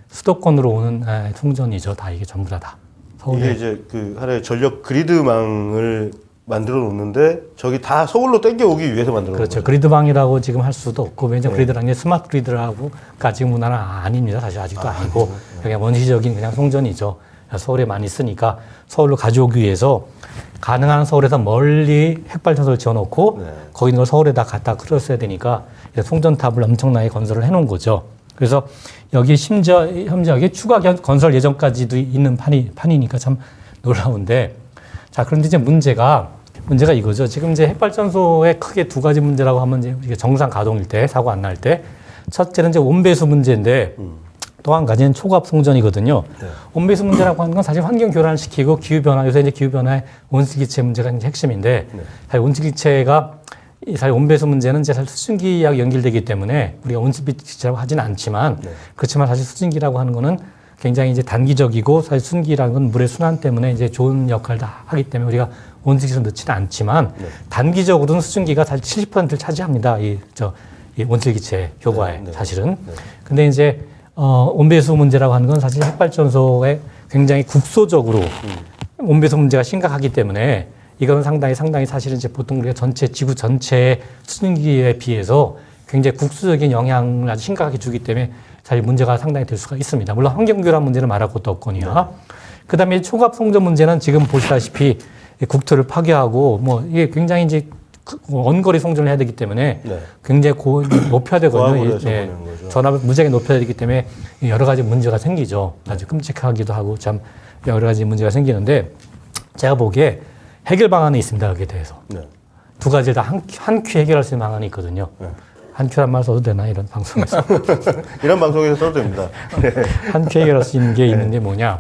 수도권으로 오는 송전이죠. 다 이게 전부 다. 서울에. 이게 이제 그 하나의 전력 그리드망을 만들어 놓는데 저기 다 서울로 땡겨 오기 위해서 만들어 놓은 그렇죠. 거죠. 그리드방이라고 지금 할 수도 없고 왜냐면 그리드라는 게 스마트 그리드라고가 지금 문화는 아닙니다. 사실 아직도 아니고 그냥 원시적인 그냥 송전이죠. 서울에 많이 쓰니까 서울로 가져오기 위해서 가능한 서울에서 멀리 핵발전소를 지어놓고 거기 있는 걸 서울에다 갖다 끌었어야 되니까 송전탑을 엄청나게 건설을 해놓은 거죠. 그래서 여기 심지어 여기 추가 건설 예정까지도 있는 판이니까 참 놀라운데 자 그런데 이제 문제가 이거죠. 지금 이제 핵발전소에 크게 두 가지 문제라고 하면 이제 정상 가동일 때 사고 안 날 때 첫째는 이제 온배수 문제인데 또 한 가지는 초고압 송전이거든요. 온배수 문제라고 하는 건 사실 환경 교란을 시키고 기후변화, 요새 이제 기후변화의 온실기체 문제가 이제 핵심인데, 사실 온실기체가, 사실 온배수 문제는 이제 사실 수증기하고 연결되기 때문에 우리가 온실기체라고 하지는 않지만, 그렇지만 사실 수증기라고 하는 거는 굉장히 이제 단기적이고, 사실 수증기라는 건 물의 순환 때문에 이제 좋은 역할을 다 하기 때문에 우리가 온실기체 넣지는 않지만, 단기적으로는 수증기가 사실 70%를 차지합니다. 이 온실기체 효과에 사실은. 근데 이제 온배수 문제라고 하는 건 사실 핵발전소에 굉장히 국소적으로 온배수 문제가 심각하기 때문에 이건 상당히 사실은 이제 보통 우리가 지구 전체의 수증기에 비해서 굉장히 국소적인 영향을 아주 심각하게 주기 때문에 사실 문제가 상당히 될 수가 있습니다. 물론 환경교란 문제는 말할 것도 없거니와. 그 다음에 초고압 송전 문제는 지금 보시다시피 국토를 파괴하고 뭐 이게 굉장히 이제 원거리 송전을 해야 되기 때문에 굉장히 높여야 되거든요. 전압을 무지하게 높여야 되기 때문에 여러 가지 문제가 생기죠. 아주 끔찍하기도 하고 참 여러 가지 문제가 생기는데 제가 보기에 해결 방안이 있습니다. 여기에 대해서. 두 가지를 다 한 큐 해결할 수 있는 방안이 있거든요. 한 큐란 말 써도 되나 이런 방송에서. 이런 방송에서 써도 됩니다. 한 큐 해결할 수 있는 게 있는데 뭐냐.